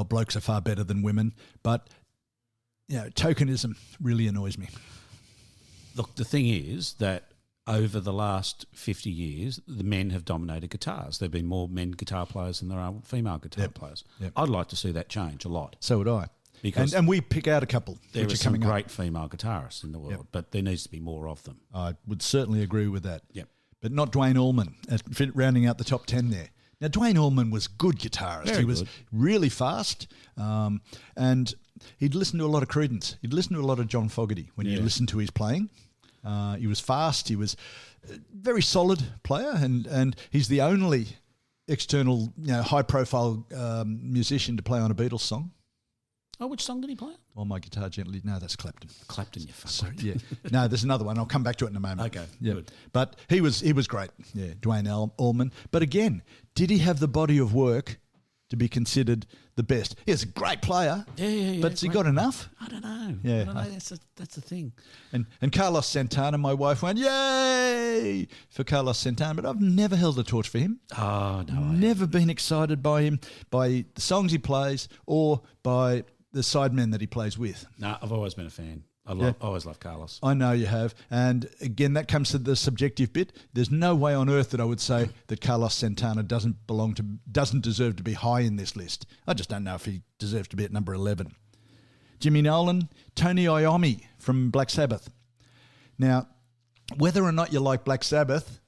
blokes are far better than women, but tokenism really annoys me. Look, the thing is that over the last 50 years, the men have dominated guitars. There have been more men guitar players than there are female guitar players. Yep. I'd like to see that change a lot. So would I. Because and we pick out a couple. There are some great female guitarists in the world, but there needs to be more of them. I would certainly agree with that. Yep. But not Dwayne Allman, rounding out the top 10 there. Now, Dwayne Allman was good guitarist. He was really fast, and he'd listen to a lot of Creedence. He'd listen to a lot of John Fogerty when you listen to his playing. He was fast. He was a very solid player, and he's the only external, high-profile musician to play on a Beatles song. Oh, which song did he play? On My Guitar Gently. No, that's Clapton. Clapton, you fuck. Sorry, yeah. No, there's another one. I'll come back to it in a moment. Okay, good. But he was great. Yeah, Dwayne Allman. But again, did he have the body of work to be considered the best? He's a great player. Yeah. But has he got enough? I don't know. Yeah, I don't know. That's the thing. And Carlos Santana, my wife went, yay, for Carlos Santana. But I've never held a torch for him. Oh, no. Never been excited by him, by the songs he plays, or by the sidemen that he plays with. No, I've always been a fan. I always love Carlos. I know you have. And again, that comes to the subjective bit. There's no way on earth that I would say that Carlos Santana doesn't deserve to be high in this list. I just don't know if he deserves to be at number 11. Jimmy Nolan, Tony Iommi from Black Sabbath. Now, whether or not you like Black Sabbath,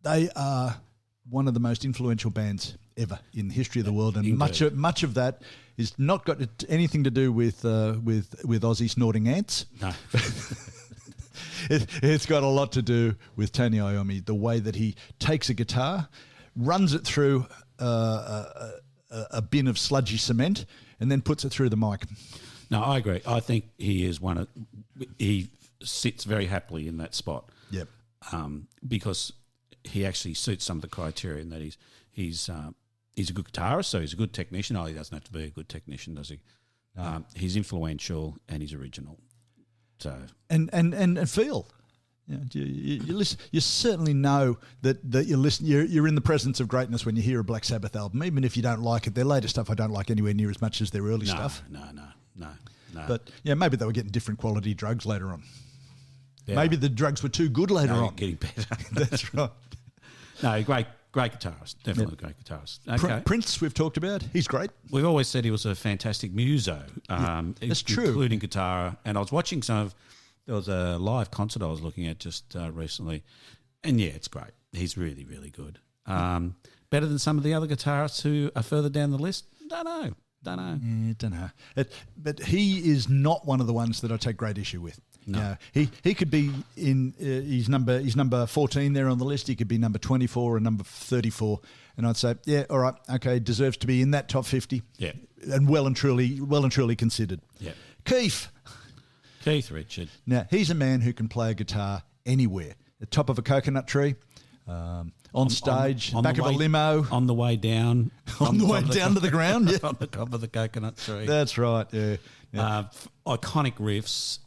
they are one of the most influential bands ever in the history of the world, and much of that is not got anything to do with Aussie snorting ants. No. It's got a lot to do with Tony Iommi, the way that he takes a guitar, runs it through a bin of sludgy cement, and then puts it through the mic. No, I agree. I think he is he sits very happily in that spot. Yep. Because he actually suits some of the criteria in that he's a good guitarist, so he's a good technician. Oh, he doesn't have to be a good technician, does he? No. He's influential and he's original. So and feel. Yeah, you listen. You certainly know that you listen. You're in the presence of greatness when you hear a Black Sabbath album, even if you don't like it. Their later stuff I don't like anywhere near as much as their early stuff. No. But yeah, maybe they were getting different quality drugs later on. Yeah. Maybe the drugs were too good later on. Getting better. That's right. No, great guitarist. Definitely a great guitarist. Okay. Prince, we've talked about. He's great. We've always said he was a fantastic muso. That's true. Including guitar. And I was watching there was a live concert I was looking at just recently. And yeah, it's great. He's really, really good. Better than some of the other guitarists who are further down the list? Don't know. Yeah, don't know. But he is not one of the ones that I take great issue with. No. He could be in he's number 14 there on the list. He could be number 24 or number 34, and I'd say, yeah, all right, okay, deserves to be in that top 50. Yeah, and well and truly considered. Yeah, Keith Richard. Now he's a man who can play a guitar anywhere, the top of a coconut tree, on stage, back of a limo, on the way down, on the way down to the ground, yeah. On the top of the coconut tree. That's right. Yeah. Iconic riffs,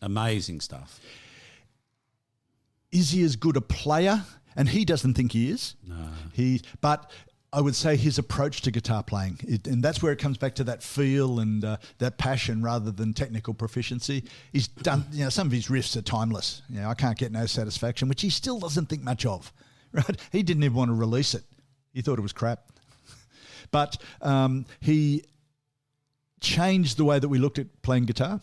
amazing stuff. Is he as good a player? And he doesn't think he is. No. But I would say his approach to guitar playing, and that's where it comes back to that feel and that passion rather than technical proficiency. He's done, some of his riffs are timeless. I can't get no satisfaction, which he still doesn't think much of. Right? He didn't even want to release it. He thought it was crap. But he changed the way that we looked at playing guitar.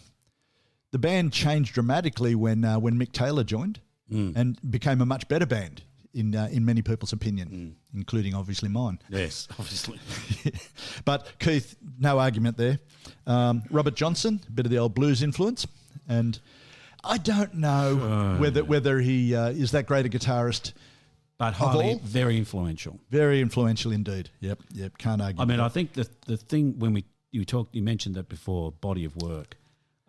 The band changed dramatically when Mick Taylor joined and became a much better band in many people's opinion, including obviously mine. Yes, obviously. But Keith, no argument there. Robert Johnson, a bit of the old blues influence, and I don't know whether he is that great a guitarist. But very influential. Very influential indeed. Yep, can't argue. I mean, I think the thing when you mentioned that before, body of work,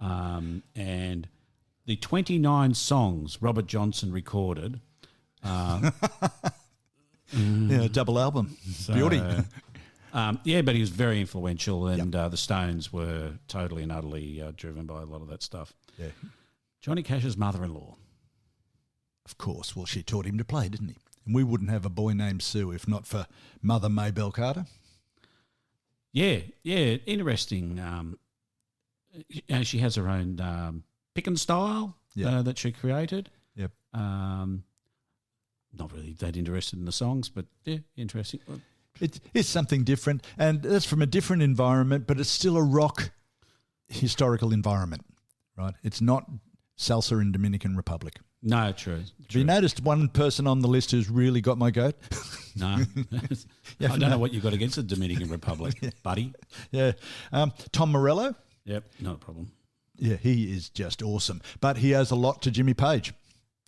and the 29 songs Robert Johnson recorded. Double album. So, Beauty. But he was very influential, and the Stones were totally and utterly driven by a lot of that stuff. Yeah. Johnny Cash's mother-in-law. Of course. Well, she taught him to play, didn't he? And we wouldn't have a boy named Sue if not for Mother Maybelle Carter. Yeah, interesting. She has her own picking style that she created. Yep. Not really that interested in the songs, but yeah, interesting. It's something different, and that's from a different environment, but it's still a rock historical environment, right? It's not salsa in Dominican Republic. No, true. Have you noticed one person on the list who's really got my goat? No. I don't know what you've got against the Dominican Republic, buddy. Yeah. Tom Morello? Yep, not a problem. Yeah, he is just awesome. But he owes a lot to Jimmy Page.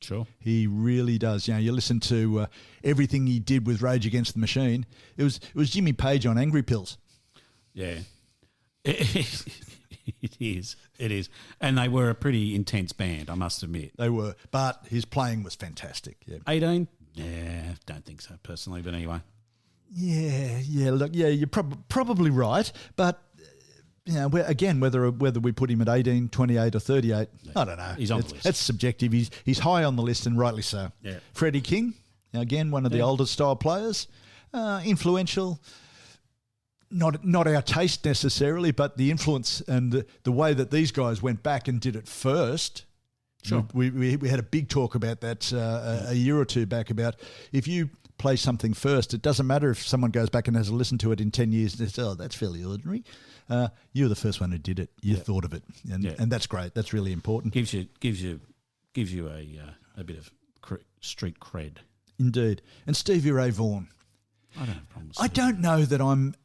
Sure. He really does. You listen to everything he did with Rage Against the Machine. It was Jimmy Page on Angry Pills. Yeah. It is. And they were a pretty intense band, I must admit. They were, but his playing was fantastic. Yeah. 18? Yeah, don't think so personally, but anyway. Yeah, look, you're probably right, but whether we put him at 18, 28 or 38, I don't know. He's on the list. It's subjective. He's high on the list and rightly so. Yeah. Freddie King, again, one of the older style players, influential. Not our taste necessarily, but the influence and the way that these guys went back and did it first. Sure. We had a big talk about that a year or two back about if you play something first, it doesn't matter if someone goes back and has a listen to it in 10 years and says, that's fairly ordinary. You were the first one who did it. You thought of it. And that's great. That's really important. Gives you a bit of street cred. Indeed. And Stevie Ray Vaughan. I don't have a problem with I don't know that I'm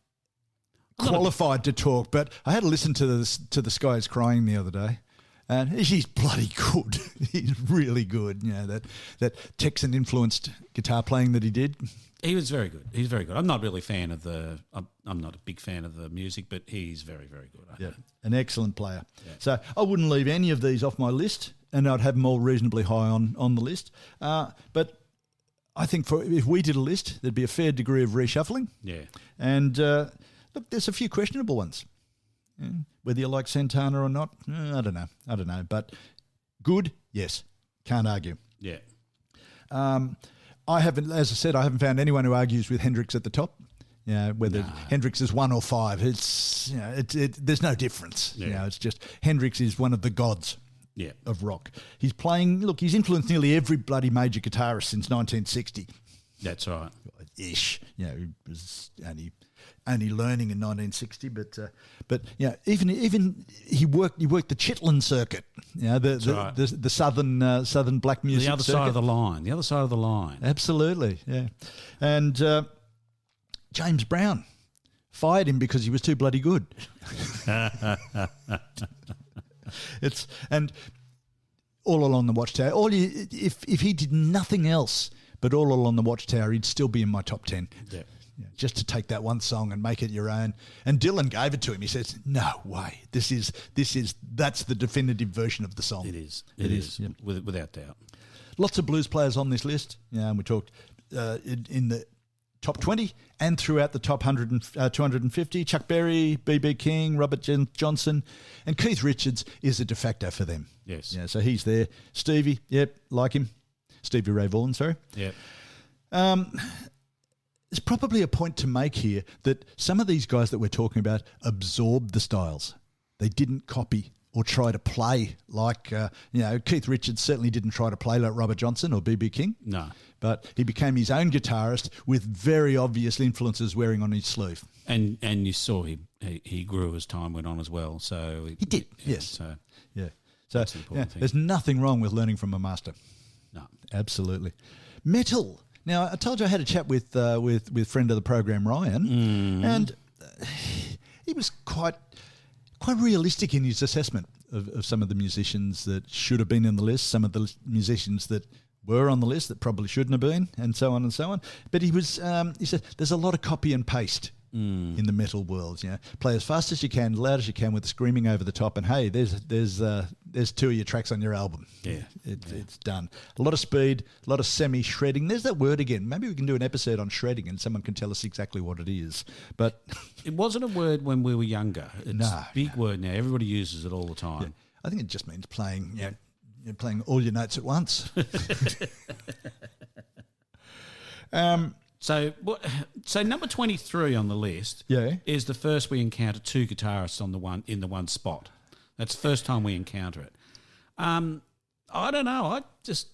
qualified to talk, but I had to listen to the Sky is Crying the other day, And he's bloody good. He's really good. You know, that Texan influenced guitar playing that he did. He was very good. He's very good. I'm not really a fan of I'm not a big fan of the music, but he's very, very good. Yeah, an excellent player. Yeah. So I wouldn't leave any of these off my list, and I'd have them all reasonably high on the list. But I think if we did a list, there'd be a fair degree of reshuffling. Yeah. And look, there's a few questionable ones. Yeah. Whether you like Santana or not, I don't know. But good, yes. Can't argue. Yeah. I haven't found anyone who argues with Hendrix at the top. Whether Hendrix is 1 or 5, it's there's no difference. Yeah. It's just Hendrix is one of the gods. Yeah. Of rock. He's playing. Look, he's influenced nearly every bloody major guitarist since 1960. That's right. Ish. He was only learning in 1960, but even he worked the Chitlin circuit. The southern black music. The other circuit. The other side of the line. Absolutely. Yeah. And James Brown fired him because he was too bloody good. And all along the Watchtower. If he did nothing else but all along the Watchtower, he'd still be in my top 10. Yeah. Just to take that one song and make it your own. And Dylan gave it to him. He says, "No way. That's the definitive version of the song." It is. Yeah. Without doubt. Lots of blues players on this list. And we talked in the top 20 and throughout the top 100 and 250. Chuck Berry, B.B. King, Robert Johnson, and Keith Richards is a de facto for them. Yes. Yeah, so he's there. Stevie, yep, like him. Stevie Ray Vaughan, sorry. Yep. There's probably a point to make here that some of these guys that we're talking about absorbed the styles. They didn't copy or try to play like, Keith Richards certainly didn't try to play like Robert Johnson or B.B. King. No. But he became his own guitarist with very obvious influences wearing on his sleeve. And you saw he grew as time went on as well. So He did, yes. So So that's an important thing. there's nothing wrong with learning from a master. No. Absolutely. Metal. Now, I told you I had a chat with friend of the program, Ryan, and he was quite realistic in his assessment of some of the musicians that should have been in the list, some of the musicians that were on the list that probably shouldn't have been, and so on and so on. But he said there's a lot of copy and paste in the metal world. Play as fast as you can, loud as you can, with screaming over the top, and hey, there's 2 of your tracks on your album. Yeah. It's done. A lot of speed, a lot of semi-shredding. There's that word again. Maybe we can do an episode on shredding and someone can tell us exactly what it is. But it wasn't a word when we were younger. It's No, a big word now. Everybody uses it all the time. I think it just means playing, you're playing all your notes at once. So number 23 on the list is the first we encounter 2 guitarists in the one spot. That's the first time we encounter it. I don't know. I just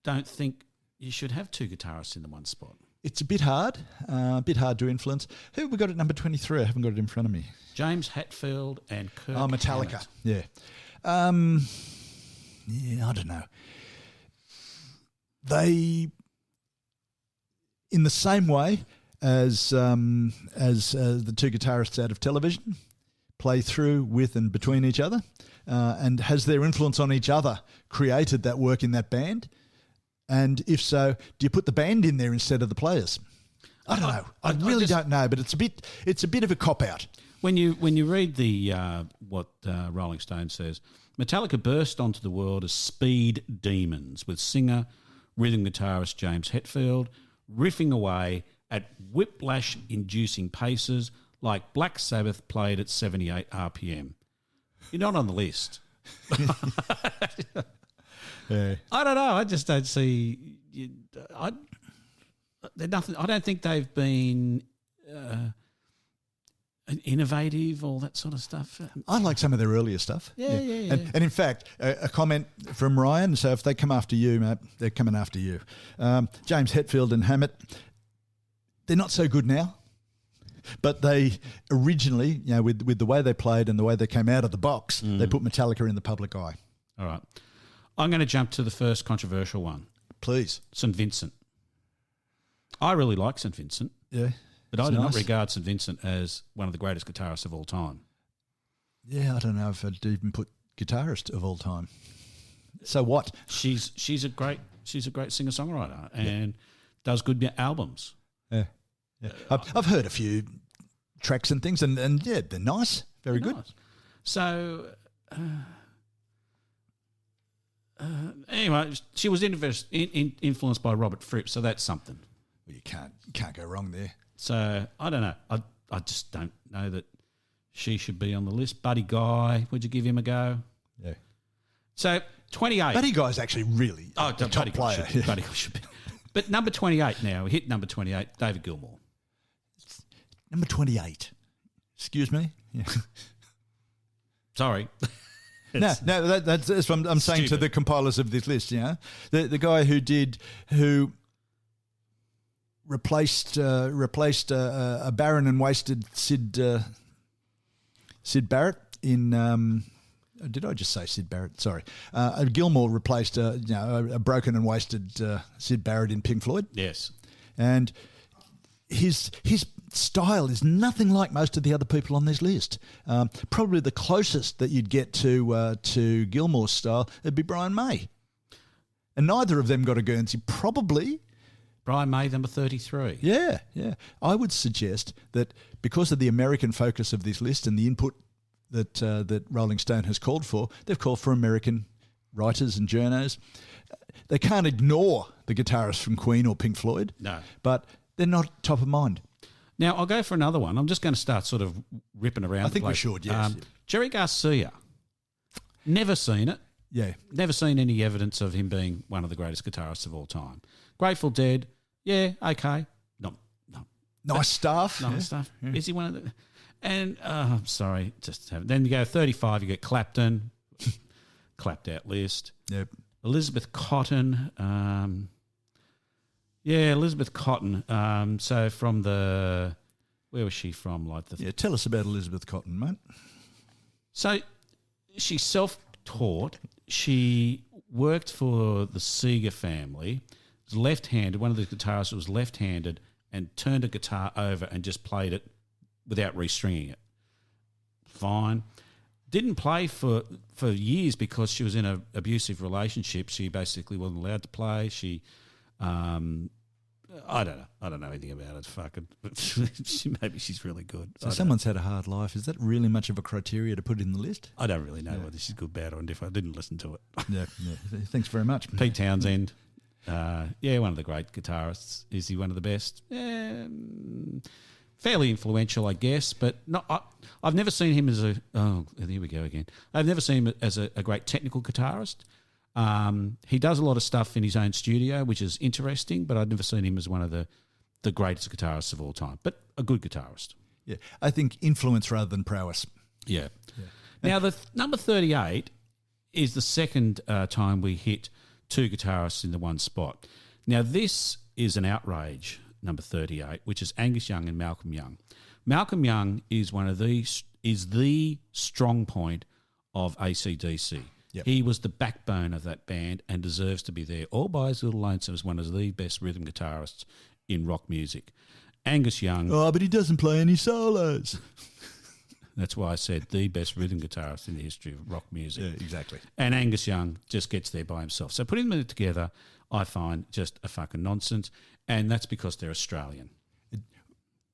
don't think you should have 2 guitarists in the one spot. It's a bit hard to influence. Who have we got at number 23? I haven't got it in front of me. James Hetfield and Kirk Metallica. Hammett. Yeah. I don't know. They, in the same way as the 2 guitarists out of television, play through with and between each other, and has their influence on each other created that work in that band? And if so, do you put the band in there instead of the players? I don't know. I really don't know, but it's a bit of a cop-out. When you read what Rolling Stone says, Metallica burst onto the world as speed demons, with singer, rhythm guitarist James Hetfield riffing away at whiplash-inducing paces like Black Sabbath played at 78 RPM. You're not on the list. Yeah. I don't know. I just don't see. They're nothing. I don't think they've been innovative, all that sort of stuff. I like some of their earlier stuff. Yeah. And in fact, a comment from Ryan. So if they come after you, Matt, they're coming after you. James Hetfield and Hammett, they're not so good now. But they originally, with the way they played and the way they came out of the box, they put Metallica in the public eye. All right. I'm going to jump to the first controversial one. Please. St. Vincent. I really like St. Vincent. Yeah. But I do not regard St. Vincent as one of the greatest guitarists of all time. Yeah, I don't know if I'd even put guitarist of all time. So what? She's a great singer-songwriter and does good albums. Yeah. I've heard a few tracks and things, and yeah, they're nice, very good. Nice. So anyway, she was influenced by Robert Fripp, so that's something. Well, you can't go wrong there. So I don't know. I just don't know that she should be on the list. Buddy Guy, would you give him a go? Yeah. So 28. Buddy Guy's actually really a top Buddy Guy player. should be. Buddy Guy should be. But number 28 now. We hit number 28, David Gilmour. Number 28. Excuse me? Yeah. Sorry. That's what I'm saying to the compilers of this list, the guy who replaced a barren and wasted Sid Barrett in. Did I just say Sid Barrett? Sorry, Gilmour replaced a broken and wasted Sid Barrett in Pink Floyd. Yes, and his style is nothing like most of the other people on this list. Probably the closest that you'd get to Gilmour's style would be Brian May, and neither of them got a Guernsey. Probably Brian May, number 33. Yeah. I would suggest that because of the American focus of this list and the input that Rolling Stone has called for, they've called for American writers and journos. They can't ignore the guitarists from Queen or Pink Floyd. No, but they're not top of mind. Now, I'll go for another one. I'm just going to start sort of ripping around. I think we should, yes. Jerry Garcia. Never seen it. Yeah. Never seen any evidence of him being one of the greatest guitarists of all time. Grateful Dead. Yeah, okay. No. Nice stuff. Nice stuff. Yeah. Is he one of the... And, I'm sorry, then you go 35, you get Clapton. Clapped out list. Yep. Elizabeth Cotton. Elizabeth Cotton. So from the... Where was she from? Tell us about Elizabeth Cotton, mate. So she's self-taught. She worked for the Seeger family. Was left-handed. One of the guitarists was left-handed and turned a guitar over and just played it without restringing it. Fine. Didn't play for years because she was in an abusive relationship. She basically wasn't allowed to play. She, I don't know anything about it. Fucking, maybe she's really good. So someone's had a hard life. Is that really much of a criteria to put in the list? I don't really know whether she's good, bad, or indifferent. I didn't listen to it. Yeah. Thanks very much. Pete Townsend. One of the great guitarists. Is he one of the best? Fairly influential, I guess, but not. I've never seen him as a. Oh, here we go again. I've never seen him as a great technical guitarist. He does a lot of stuff in his own studio, which is interesting, but I've never seen him as one of the greatest guitarists of all time. But a good guitarist. Yeah, I think influence rather than prowess. Yeah. Now the number 38 is the second time we hit two guitarists in the one spot. Now this is an outrage. Number 38, which is Angus Young and Malcolm Young. Malcolm Young is the strong point of AC/DC. Yep. He was the backbone of that band and deserves to be there all by his little lonesome as one of the best rhythm guitarists in rock music. Angus Young... Oh, but he doesn't play any solos. That's why I said the best rhythm guitarist in the history of rock music. Yeah, exactly. And Angus Young just gets there by himself. So putting them together, I find just a fucking nonsense. And that's because they're Australian.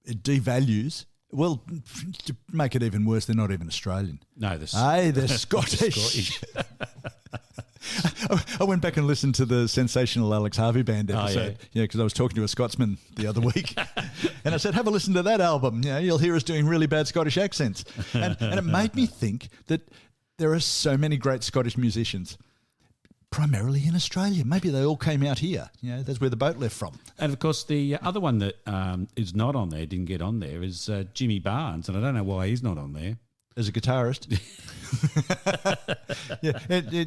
It devalues. Well, to make it even worse, they're not even Australian. No, they're Scottish. I went back and listened to the sensational Alex Harvey Band episode. Yeah, because I was talking to a Scotsman the other week. And I said, have a listen to that album. You'll hear us doing really bad Scottish accents. And it made me think that there are so many great Scottish musicians. Primarily in Australia. Maybe they all came out here. That's where the boat left from. And, of course, the other one that is not on there, didn't get on there, is Jimmy Barnes, and I don't know why he's not on there. As a guitarist?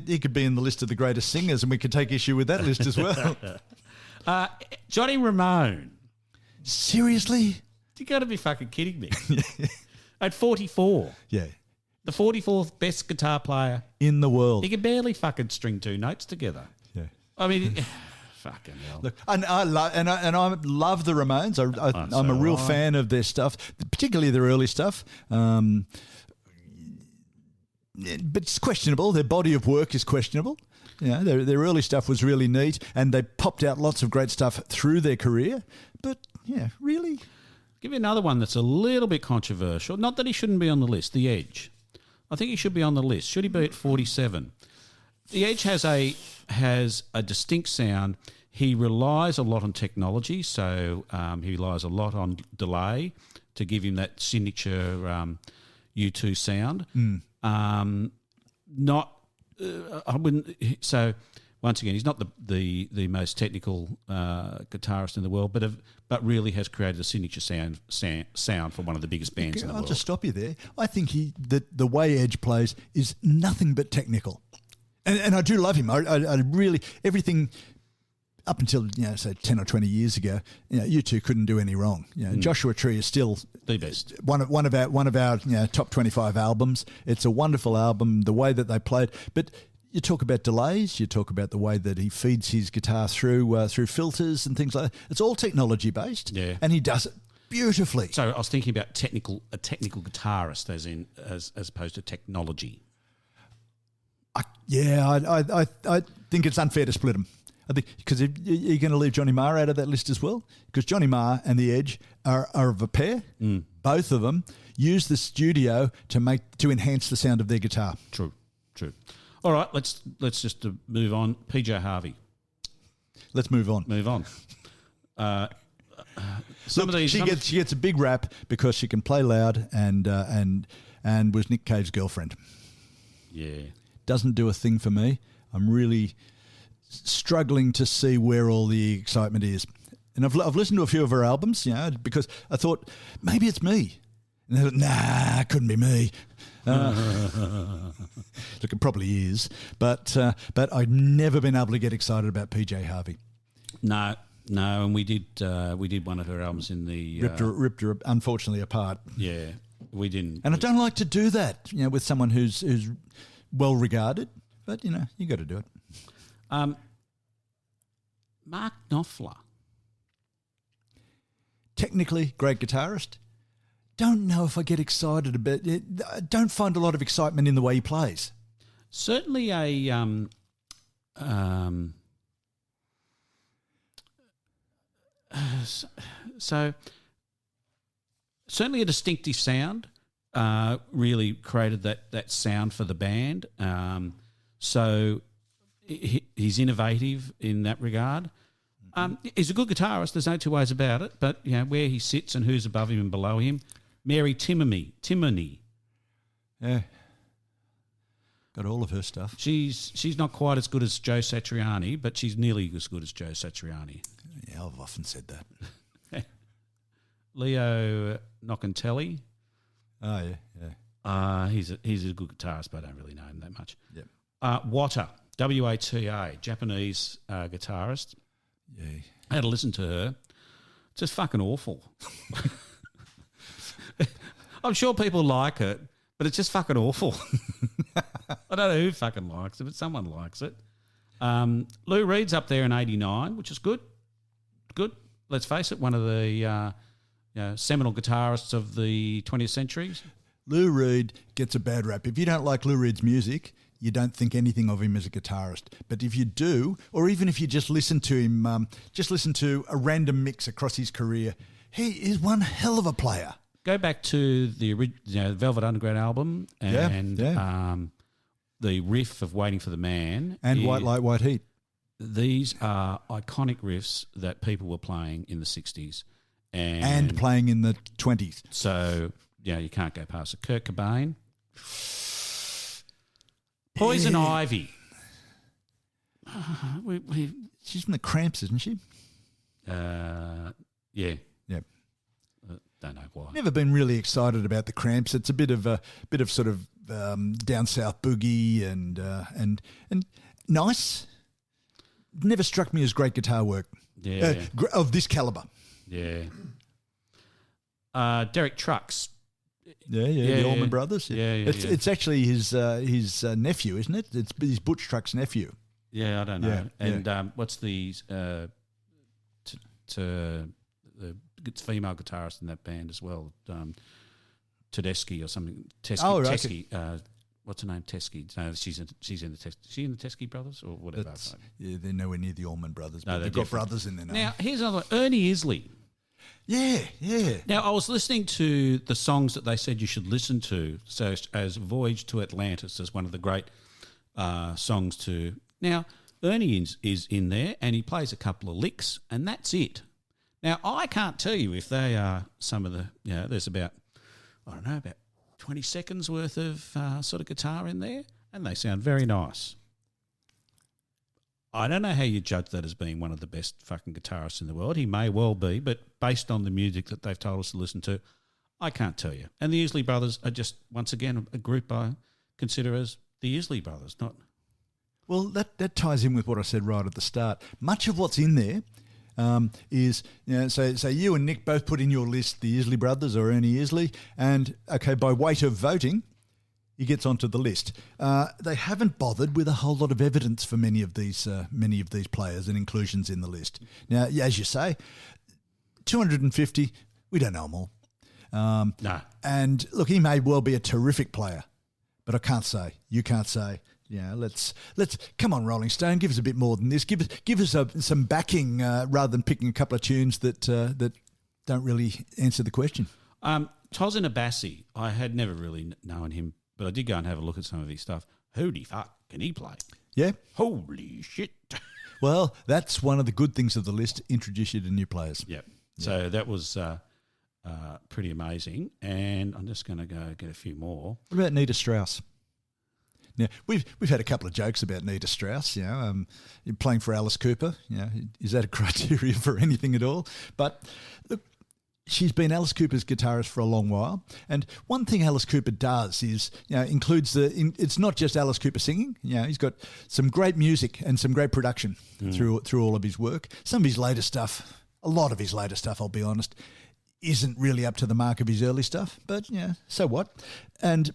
He could be in the list of the greatest singers, and we could take issue with that list as well. Johnny Ramone. Seriously? You got to be fucking kidding me. At 44. Yeah. The 44th best guitar player in the world. He can barely fucking string two notes together. Yeah. I mean, fucking hell. Look, I love the Ramones. I'm a real fan of their stuff, particularly their early stuff. but it's questionable. Their body of work is questionable. Their early stuff was really neat, and they popped out lots of great stuff through their career. But really. Give you another one that's a little bit controversial. Not that he shouldn't be on the list. The Edge. I think he should be on the list. Should he be at 47? The Edge has a distinct sound. He relies a lot on technology, so he relies a lot on delay to give him that signature U2 sound. I wouldn't. So once again, he's not the most technical guitarist in the world, but really has created a signature sound for one of the biggest bands in the world. I'll just stop you there. I think the way Edge plays is nothing but technical, and I do love him. I really everything. Up until say 10 or 20 years ago, U2 couldn't do any wrong. Joshua Tree is still the best. One of our top 25 albums. It's a wonderful album. The way that they played, but you talk about delays. You talk about the way that he feeds his guitar through filters and things like that. It's all technology based. Yeah, and he does it beautifully. So I was thinking about a technical guitarist, as opposed to technology. I think it's unfair to split them. I think because you're going to leave Johnny Marr out of that list as well, because Johnny Marr and the Edge are of a pair. Both of them use the studio to enhance the sound of their guitar. True. All right, let's just move on. PJ Harvey. Let's move on. She gets a big rap because she can play loud and was Nick Cave's girlfriend. Yeah, doesn't do a thing for me. I'm really struggling to see where all the excitement is. And I've listened to a few of her albums, because I thought maybe it's me. And I thought, nah, it couldn't be me. Look, it probably is. But I've never been able to get excited about PJ Harvey. No, and we did one of her albums in the ripped her unfortunately apart. Yeah, we didn't. And I don't like to do that, with someone who's well regarded. But you got to do it. Mark Knopfler. Technically, great guitarist. Don't know if I get excited about it. I don't find a lot of excitement in the way he plays. Certainly certainly a distinctive sound. Really created that sound for the band. So he's innovative in that regard. He's a good guitarist. There's no two ways about it. But where he sits and who's above him and below him. Mary Timony. Yeah. Got all of her stuff. She's not quite as good as Joe Satriani, but she's nearly as good as Joe Satriani. Yeah, I've often said that. Leo Nocentelli. Oh yeah. He's a good guitarist, but I don't really know him that much. Yep. Wata, W-A-T-A, Japanese guitarist. Yeah. I had to listen to her. Just fucking awful. I'm sure people like it, but it's just fucking awful. I don't know who fucking likes it, but someone likes it. Lou Reed's up there in 89, which is good. Good. Let's face it, one of the seminal guitarists of the 20th century. Lou Reed gets a bad rap. If you don't like Lou Reed's music, you don't think anything of him as a guitarist. But if you do, or even if you just listen to him, just listen to a random mix across his career, he is one hell of a player. Go back to the Velvet Underground album and the riff of Waiting for the Man. And White Light, White Heat. These are iconic riffs that people were playing in the 60s. And playing in the 20s. So, you can't go past it. Kurt Cobain. Poison Ivy. She's from the Cramps, isn't she? Yeah. Yep. Don't know why. Never been really excited about the Cramps. It's a bit of sort of down south boogie and nice. Never struck me as great guitar work. Yeah. Of this caliber. Yeah. Derek Trucks. Yeah, the Allman Brothers. Yeah. It's actually his nephew, isn't it? It's his Butch Trucks' nephew. Yeah, I don't know. Yeah, and what's the female guitarist in that band as well? Tedeschi or something. Teskey. what's her name? Teskey. No, she's in the Teskey. Is she in the Teskey brothers or whatever? Yeah, they're nowhere near the Allman brothers, No, but they've got brothers in there now. Now, here's another one. Ernie Isley. Yeah. Now, I was listening to the songs that they said you should listen to, so as Voyage to Atlantis as one of the great songs to... Now, Ernie is in there and he plays a couple of licks and that's it. Now, I can't tell you if they are some of the... there's about 20 seconds worth of sort of guitar in there and they sound very nice. I don't know how you judge that as being one of the best fucking guitarists in the world. He may well be, but based on the music that they've told us to listen to, I can't tell you. And the Isley Brothers are just, once again, a group I consider as the Isley Brothers, not... Well, that ties in with what I said right at the start. Much of what's in there is, so you and Nick both put in your list the Isley Brothers or Ernie Isley, and, okay, by weight of voting... he gets onto the list. They haven't bothered with a whole lot of evidence for many of these players and inclusions in the list. Now, as you say, 250, we don't know them all. No. And look, he may well be a terrific player, but I can't say. You can't say. Yeah, let's come on, Rolling Stone, give us a bit more than this. Give us some backing rather than picking a couple of tunes that don't really answer the question. Tosin Abassi, I had never really known him. But I did go and have a look at some of his stuff. Holy fuck, can he play? Yeah. Holy shit. Well, that's one of the good things of the list, introduce you to new players. Yep. So that was pretty amazing. And I'm just going to go get a few more. What about Nita Strauss? Now, we've had a couple of jokes about Nita Strauss, playing for Alice Cooper. Is that a criteria for anything at all? But look, she's been Alice Cooper's guitarist for a long while, and one thing Alice Cooper does is, includes it's not just Alice Cooper singing. He's got some great music and some great production through all of his work. Some of his later stuff, a lot of his later stuff, I'll be honest, isn't really up to the mark of his early stuff. But so what? And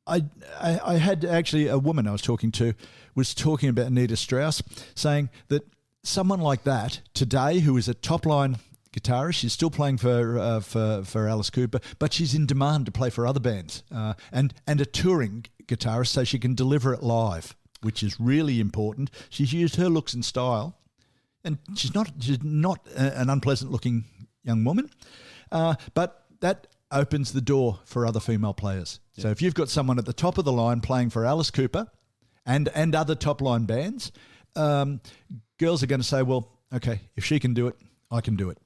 I had actually a woman I was talking to was talking about Nita Strauss, saying that someone like that today, who is a top line guitarist, she's still playing for Alice Cooper, but she's in demand to play for other bands and a touring guitarist, so she can deliver it live, which is really important. She's used her looks and style, and she's not an unpleasant looking young woman, but that opens the door for other female players. Yeah. So if you've got someone at the top of the line playing for Alice Cooper and other top line bands, girls are going to say, well, okay, if she can do it, I can do it.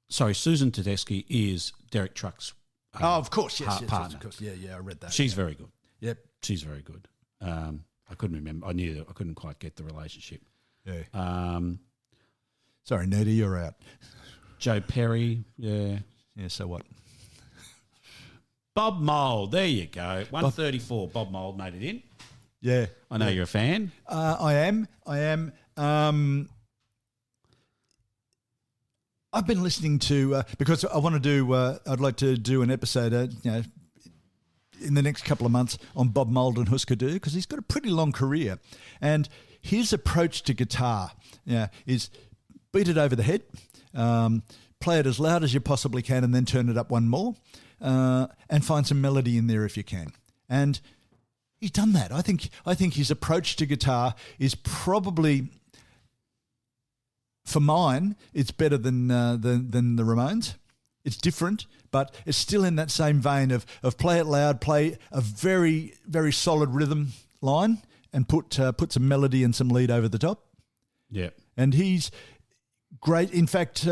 Susan Tedeschi is Derek Truck's of course, yes, partner. Of course. Yeah, I read that. She's very good. Yep. She's very good. I couldn't remember. I knew that I couldn't quite get the relationship. Yeah. Sorry, Nita, you're out. Joe Perry, yeah. Yeah, so what? Bob Mould, there you go. 134, Bob Mould made it in. Yeah. I know you're a fan. I am. I've been listening to, because I want to do, I'd like to do an episode, in the next couple of months on Bob Mould and Husker Du, because he's got a pretty long career. And his approach to guitar is beat it over the head, play it as loud as you possibly can and then turn it up one more, and find some melody in there if you can. And he's done that. I think his approach to guitar is probably... For mine, it's better than the Ramones. It's different, but it's still in that same vein of play it loud, play a very, very solid rhythm line, and put some melody and some lead over the top. Yeah, and he's great. In fact,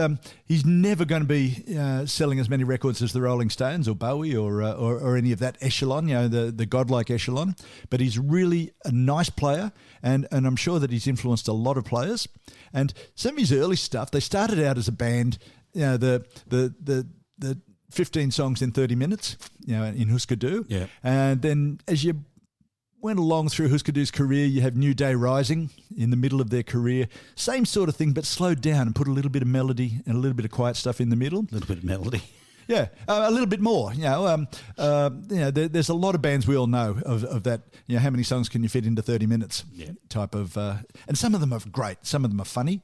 he's never going to be selling as many records as the Rolling Stones or Bowie or any of that echelon, the godlike echelon. But he's really a nice player, and I'm sure that he's influenced a lot of players. And some of his early stuff, they started out as a band, the 15 songs in 30 minutes, in Husker Du. Yeah. And then as you went along through Husker Du's career, you have New Day Rising in the middle of their career. Same sort of thing, but slowed down and put a little bit of melody and a little bit of quiet stuff in the middle. A little bit of melody. Yeah, a little bit more. There's a lot of bands we all know of that. How many songs can you fit into 30 minutes? Yeah. Type of, and some of them are great. Some of them are funny.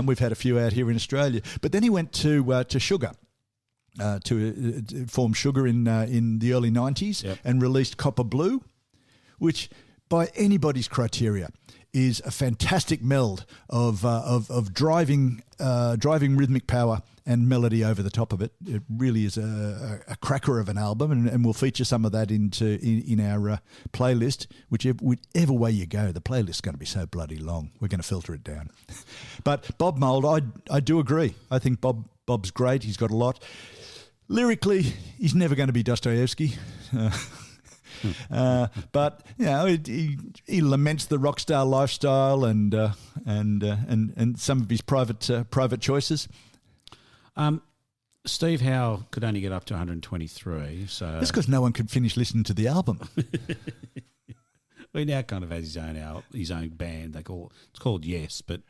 We've had a few out here in Australia. But then he went to Sugar, form Sugar in the early 90s and released Copper Blue, which by anybody's criteria is a fantastic meld of driving rhythmic power and melody over the top of it. It really is a cracker of an album, and we'll feature some of that in our playlist. Whichever way you go, the playlist's going to be so bloody long. We're going to filter it down. But Bob Mould, I do agree. I think Bob's great. He's got a lot. Lyrically, he's never going to be Dostoevsky. But you know, he laments the rock star lifestyle and some of his private choices. Steve Howe could only get up to 123, so that's because no one could finish listening to the album. He now kind of has his own band. It's called Yes, but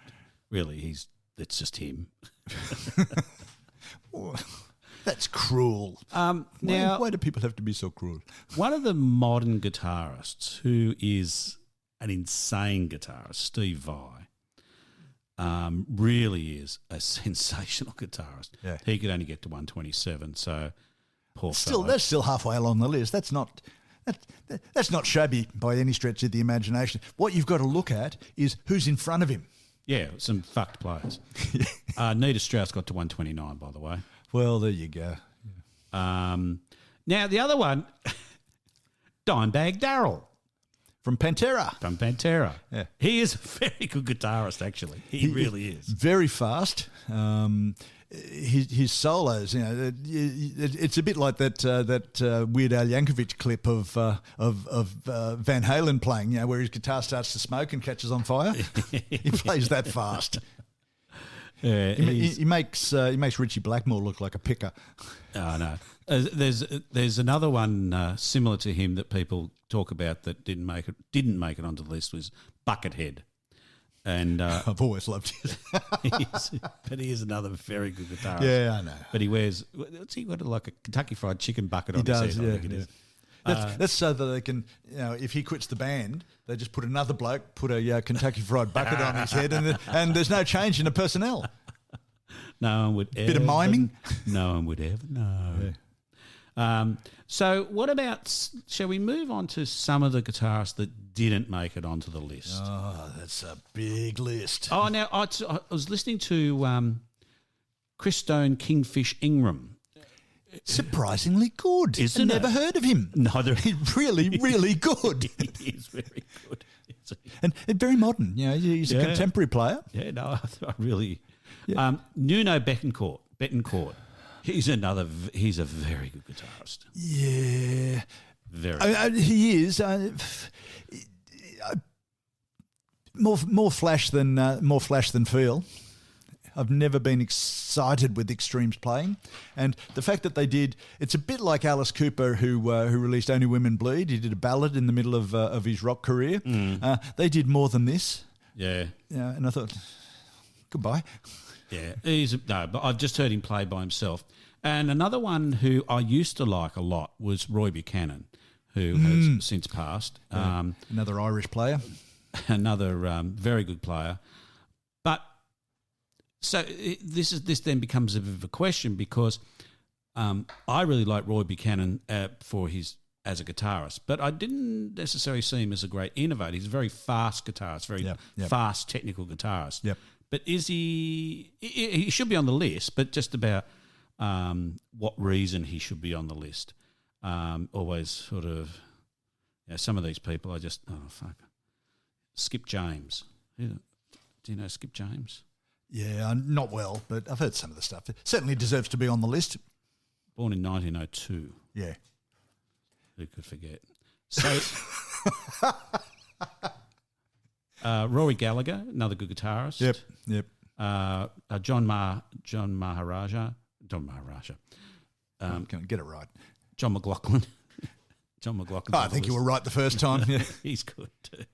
really it's just him. That's cruel. Now, why do people have to be so cruel? One of the modern guitarists who is an insane guitarist, Steve Vai, really is a sensational guitarist. Yeah. He could only get to 127, so poor Still, fellow. that's still halfway along the list. That's not shabby by any stretch of the imagination. What you've got to look at is who's in front of him. Yeah, some fucked players. Nita Strauss got to 129, by the way. Well, there you go. Now, the other one, Dimebag Darrell. From Pantera. Yeah. He is a very good guitarist, actually. He really is. Very fast. His solos, you know, it's a bit like that Weird Al Yankovic clip of Van Halen playing, you know, where his guitar starts to smoke and catches on fire. He plays that fast. Yeah, he makes Richie Blackmore look like a picker. Oh, no. There's another one similar to him that people talk about that didn't make it onto the list was Buckethead. And I've always loved it. But he is another very good guitarist. Yeah, I know. But he wears, what's he got, like a Kentucky Fried Chicken bucket on does, his head? yeah, I think it is. That's so that they can, you know, if he quits the band, they just put another bloke, put a Kentucky Fried bucket on his head, and there's no change in the personnel. No one would ever. Bit of miming. No one would ever know. Yeah. So what about, shall we move on to some of the guitarists that didn't make it onto the list? Oh, that's a big list. Oh, now I was listening to Christone Kingfish Ingram. Surprisingly good. Isn't I've never heard of him. Neither. He's really, really good. He is very good. And very modern. You know, he's a contemporary player. Yeah, no, I really... Yeah. Nuno Betancourt. He's a very good guitarist. Yeah. Very. He is. More flash than feel. I've never been excited with Extremes playing, and the fact that they did, it's a bit like Alice Cooper, who released Only Women Bleed. He did a ballad in the middle of his rock career. They did more than this. Yeah. Yeah, and I thought, goodbye. Yeah, but I've just heard him play by himself. And another one who I used to like a lot was Roy Buchanan, who has since passed. Another Irish player. Another very good player. But so this then becomes a bit of a question because I really like Roy Buchanan as a guitarist, but I didn't necessarily see him as a great innovator. He's a very fast guitarist, very fast technical guitarist. Yep. But is he should be on the list, but just about what reason he should be on the list. Always sort of, some of these people I just, Skip James. Do you know Skip James? Yeah, not well, but I've heard some of the stuff. It certainly deserves to be on the list. Born in 1902. Yeah. Who could forget? So, Rory Gallagher, another good guitarist. Yep. John Maharaja. Can I get it right? John McLaughlin. John McLaughlin. I think you were right the first time. Yeah. He's good too.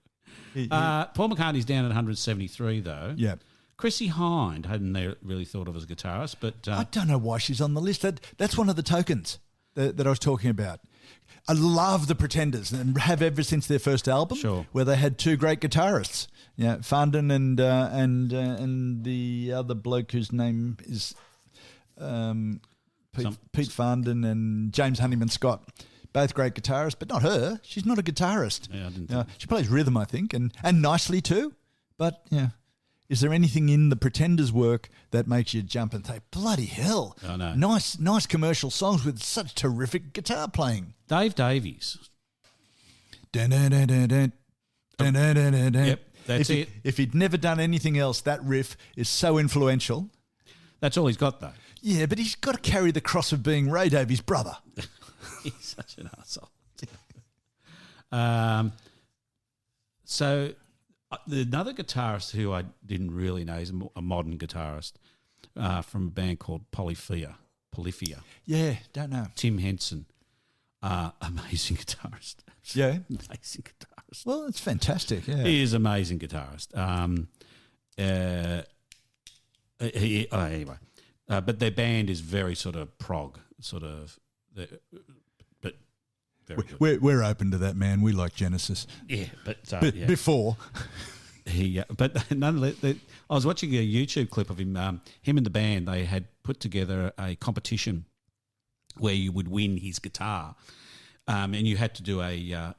Paul McCartney's down at 173 though. Yeah. Chrissy Hind hadn't they really thought of as a guitarist, but I don't know why she's on the list. That's one of the tokens that I was talking about. I love the Pretenders and have ever since their first album, where they had two great guitarists, Farndon and the other bloke whose name is Pete Farndon and James Honeyman Scott, both great guitarists, but not her. She's not a guitarist. Yeah, I didn't. She plays rhythm, I think, and nicely too. But yeah, is there anything in the Pretenders' work that makes you jump and think, bloody hell? I know. Nice commercial songs with such terrific guitar playing. Dave Davies. Dun, dun, dun, dun, dun. Dun, dun, dun, dun, dun. Yep, that's it. If he'd never done anything else, that riff is so influential. That's all he's got, though. Yeah, but he's got to carry the cross of being Ray Davies' brother. He's such an arsehole. So another guitarist who I didn't really know is a modern guitarist from a band called Polyphia. Yeah, don't know. Tim Henson. Amazing guitarist. Yeah. Amazing guitarist. Well, it's fantastic, yeah. He is an amazing guitarist. Anyway. But their band is very sort of prog, but very good. We're open to that, man. We like Genesis. Yeah, but yeah. Before. But nonetheless, I was watching a YouTube clip of him. Him and the band, they had put together a competition where you would win his guitar, and you had to do a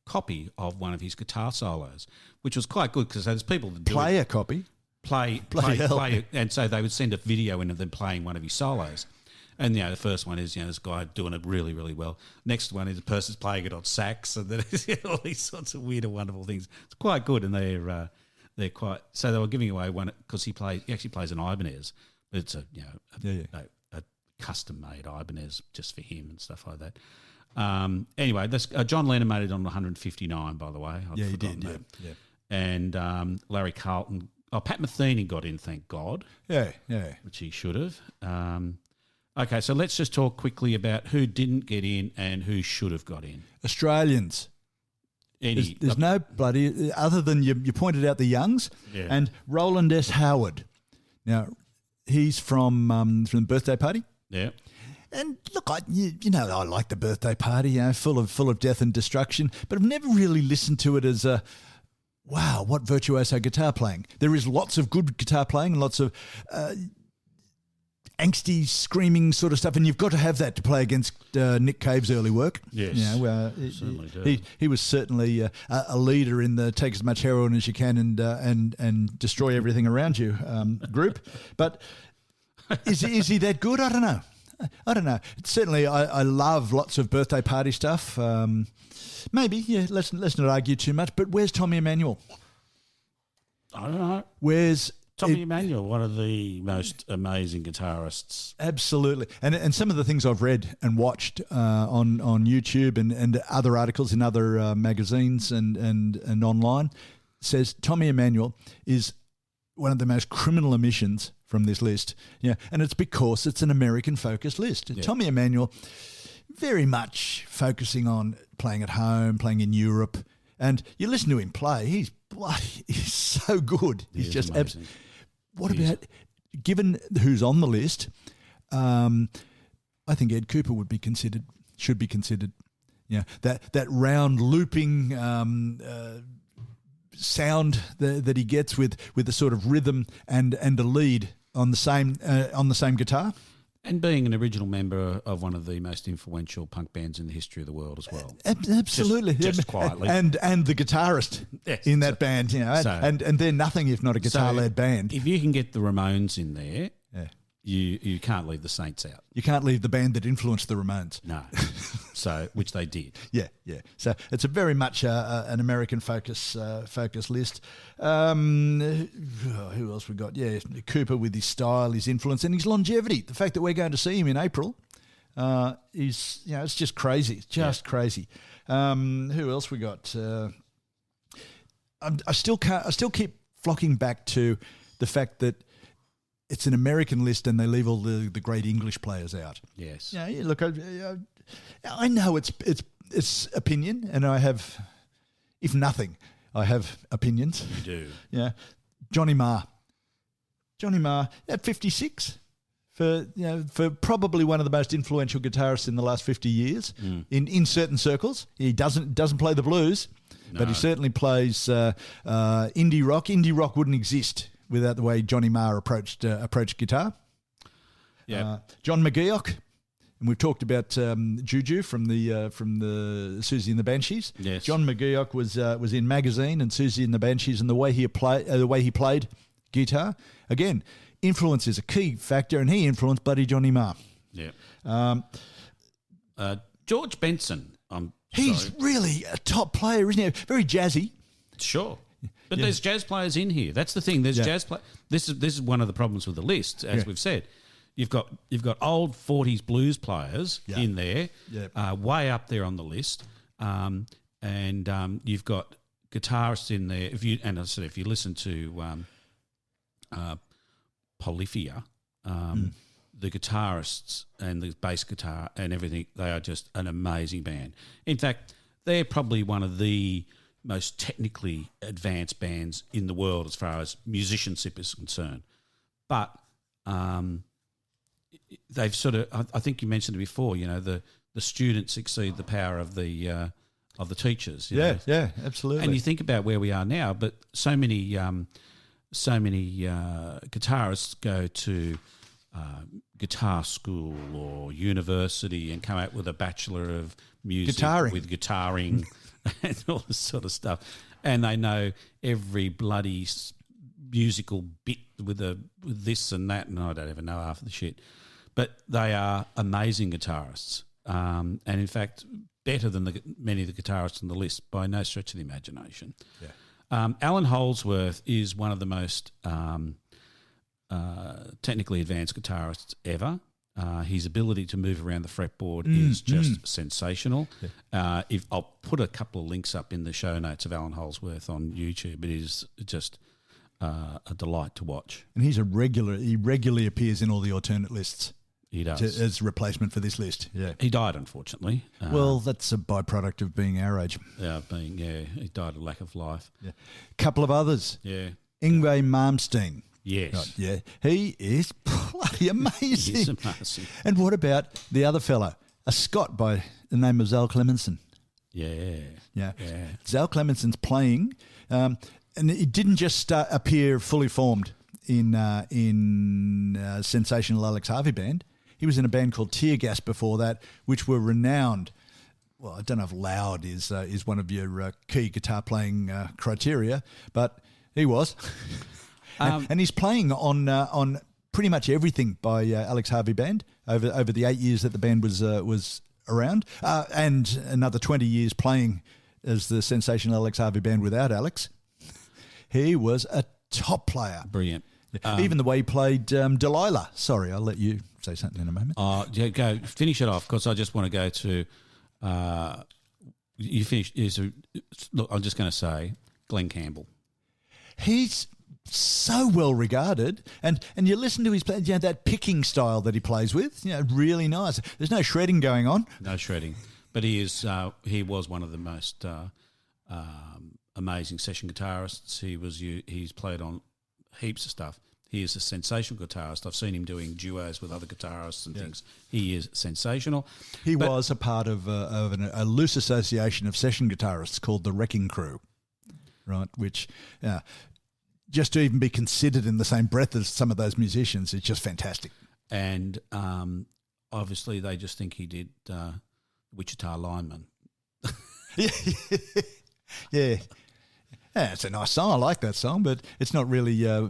copy of one of his guitar solos, which was quite good because there's people that do Play it. a copy. Play, and so they would send a video in of them playing one of his solos. And, the first one is, this guy doing it really, really well. Next one is a person's playing it on sax, and then all these sorts of weird and wonderful things. It's quite good, and they're quite... So they were giving away one, because he actually plays an Ibanez, but it's a custom-made Ibanez just for him and stuff like that. Anyway, John Lennon made it on 159, by the way. He did, yeah. And Larry Carlton... Oh, Pat Metheny got in, thank God. Yeah. Which he should have. Okay, so let's just talk quickly about who didn't get in and who should have got in. Australians. There's no bloody... Other than you pointed out the Youngs and Roland S. Howard. Now, he's from the Birthday Party. Yeah. And look, I like the Birthday Party, full of death and destruction, but I've never really listened to it as a... Wow, what virtuoso guitar playing. There is lots of good guitar playing and lots of angsty, screaming sort of stuff, and you've got to have that to play against Nick Cave's early work. Yes, certainly do. He was certainly a leader in the take as much heroin as you can and destroy everything around you group. But is he that good? I don't know. Certainly, I love lots of birthday party stuff. Maybe, yeah, let's not argue too much, but where's Tommy Emmanuel? I don't know. Where's... Tommy Emmanuel, one of the most amazing guitarists. Absolutely. And some of the things I've read and watched on YouTube and other articles in other magazines and online says Tommy Emmanuel is one of the most criminal omissions from this list. Yeah, and it's because it's an American-focused list. Yeah. Tommy Emmanuel, very much focusing on playing at home, playing in Europe. And you listen to him play, he's so good. He's just amazing. What about, given who's on the list, I think Ed Cooper should be considered. Yeah, that round looping sound that he gets with the sort of rhythm and a lead on the same guitar. And being an original member of one of the most influential punk bands in the history of the world as well. Absolutely. Just quietly. And the guitarist in that band, and they're nothing if not a guitar-led band. If you can get the Ramones in there, you can't leave the Saints out. You can't leave the band that influenced the Ramones. No. Which they did. Yeah. So it's a very much an American focus list. Who else we got? Yeah, Cooper with his style, his influence, and his longevity. The fact that we're going to see him in April is, it's just crazy. It's just crazy. Who else we got? I still keep flocking back to the fact that it's an American list and they leave all the great English players out. Yes. Yeah. Look, I know it's opinion, and I have, if nothing, I have opinions. You do. Yeah. Johnny Marr at 56 for probably one of the most influential guitarists in the last 50 years in certain circles. He doesn't play the blues, but he certainly plays indie rock. Indie rock wouldn't exist without the way Johnny Marr approached guitar. Yeah. John McGeoch. And we've talked about Juju from the Susie and the Banshees. Yes. John McGeoch was in Magazine and Susie and the Banshees, and the way he played guitar, again, influence is a key factor, and he influenced Buddy Johnny Marr. Yeah. George Benson. He's really a top player, isn't he? Very jazzy. Sure. But there's jazz players in here. That's the thing. There's jazz play. This is one of the problems with the list, as we've said. You've got old 40s blues players in there, way up there on the list, and you've got guitarists in there. If you listen to Polyphia, the guitarists and the bass guitar and everything, they are just an amazing band. In fact, they're probably one of the most technically advanced bands in the world as far as musicianship is concerned. But they've sort of, I think you mentioned it before, the students exceed the power of the teachers. You know? Yeah, absolutely. And you think about where we are now, but so many guitarists go to guitar school or university and come out with a Bachelor of Music with guitaring and all this sort of stuff, and they know every bloody musical bit with this and that, and I don't even know half of the shit. But they are amazing guitarists, and in fact, better than many of the guitarists on the list by no stretch of the imagination. Yeah. Alan Holdsworth is one of the most technically advanced guitarists ever. His ability to move around the fretboard is just sensational. Yeah. If I'll put a couple of links up in the show notes of Alan Holdsworth on YouTube. It is just a delight to watch. And he regularly appears in all the alternate lists. He does. As replacement for this list. Yeah. He died, unfortunately. Well, that's a byproduct of being our age. He died of lack of life. Yeah. Couple of others. Yeah. Ingve Malmsteen. Yes. Right, yeah. He is bloody amazing. He's amazing. And what about the other fella? A Scot by the name of Zal Clemenson. Yeah. Zal Clemenson's playing, and he didn't just appear fully formed in Sensational Alex Harvey Band. He was in a band called Tear Gas before that, which were renowned. Well, I don't know if loud is one of your key guitar playing criteria, but he was. And he's playing on pretty much everything by Alex Harvey Band over the 8 years that the band was around, and another 20 years playing as the Sensational Alex Harvey Band without Alex. He was a top player. Brilliant. Even the way he played Delilah. Sorry, I'll let you say something in a moment. Go finish it off, because I just want to go to. You finish. Look, I'm just going to say Glenn Campbell. He's so well regarded, and you listen to his play, that picking style that he plays with, really nice. There's no shredding going on. No shredding, but he was one of the most amazing session guitarists. He's played on heaps of stuff. He is a sensational guitarist. I've seen him doing duos with other guitarists and things. He is sensational. He was a part of a loose association of session guitarists called the Wrecking Crew, right? Which, just to even be considered in the same breath as some of those musicians, it's just fantastic. And obviously, they just think he did Wichita Lineman. Yeah. Yeah, it's a nice song. I like that song, but it's not really a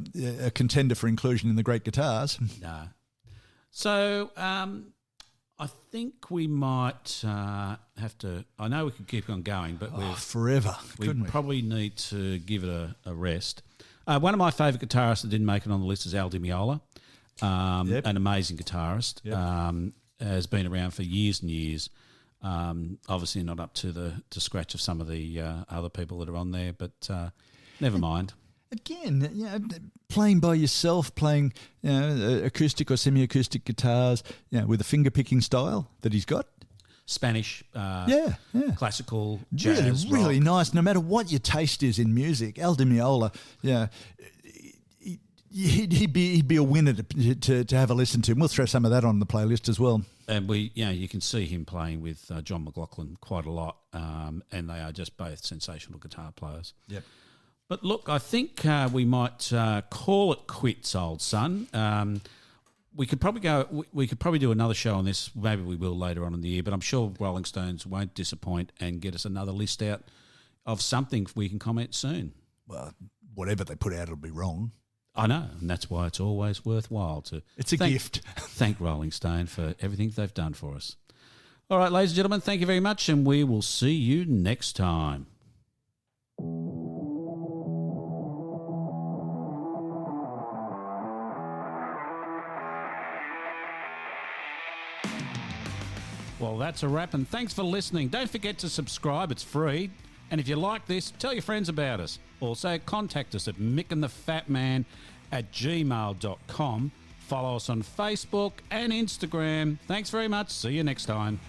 contender for inclusion in the great guitars. No. So I think we might have to. I know we could keep on going, but forever. We probably need to give it a rest. One of my favourite guitarists that didn't make it on the list is Al Di Meola, an amazing guitarist. Yep. Has been around for years and years. Obviously not up to scratch of some of the other people that are on there, but never mind. Again, playing by yourself, playing acoustic or semi-acoustic guitars, with a finger-picking style that he's got. Spanish, classical, jazz, really rock. Nice. No matter what your taste is in music, Al Di Meola, he'd be a winner to have a listen to. And we'll throw some of that on the playlist as well. And you can see him playing with John McLaughlin quite a lot, and they are just both sensational guitar players. Yep. But look, I think we might call it quits, old son. we could probably go. We could probably do another show on this. Maybe we will later on in the year. But I'm sure Rolling Stones won't disappoint and get us another list out of something we can comment soon. Well, whatever they put out, it'll be wrong. I know, and that's why it's always worthwhile to. It's a gift. Thank Rolling Stone for everything they've done for us. All right, ladies and gentlemen, thank you very much, and we will see you next time. Well, that's a wrap, and thanks for listening. Don't forget to subscribe. It's free. And if you like this, tell your friends about us. Also, contact us at mickandthefatman@gmail.com. Follow us on Facebook and Instagram. Thanks very much. See you next time.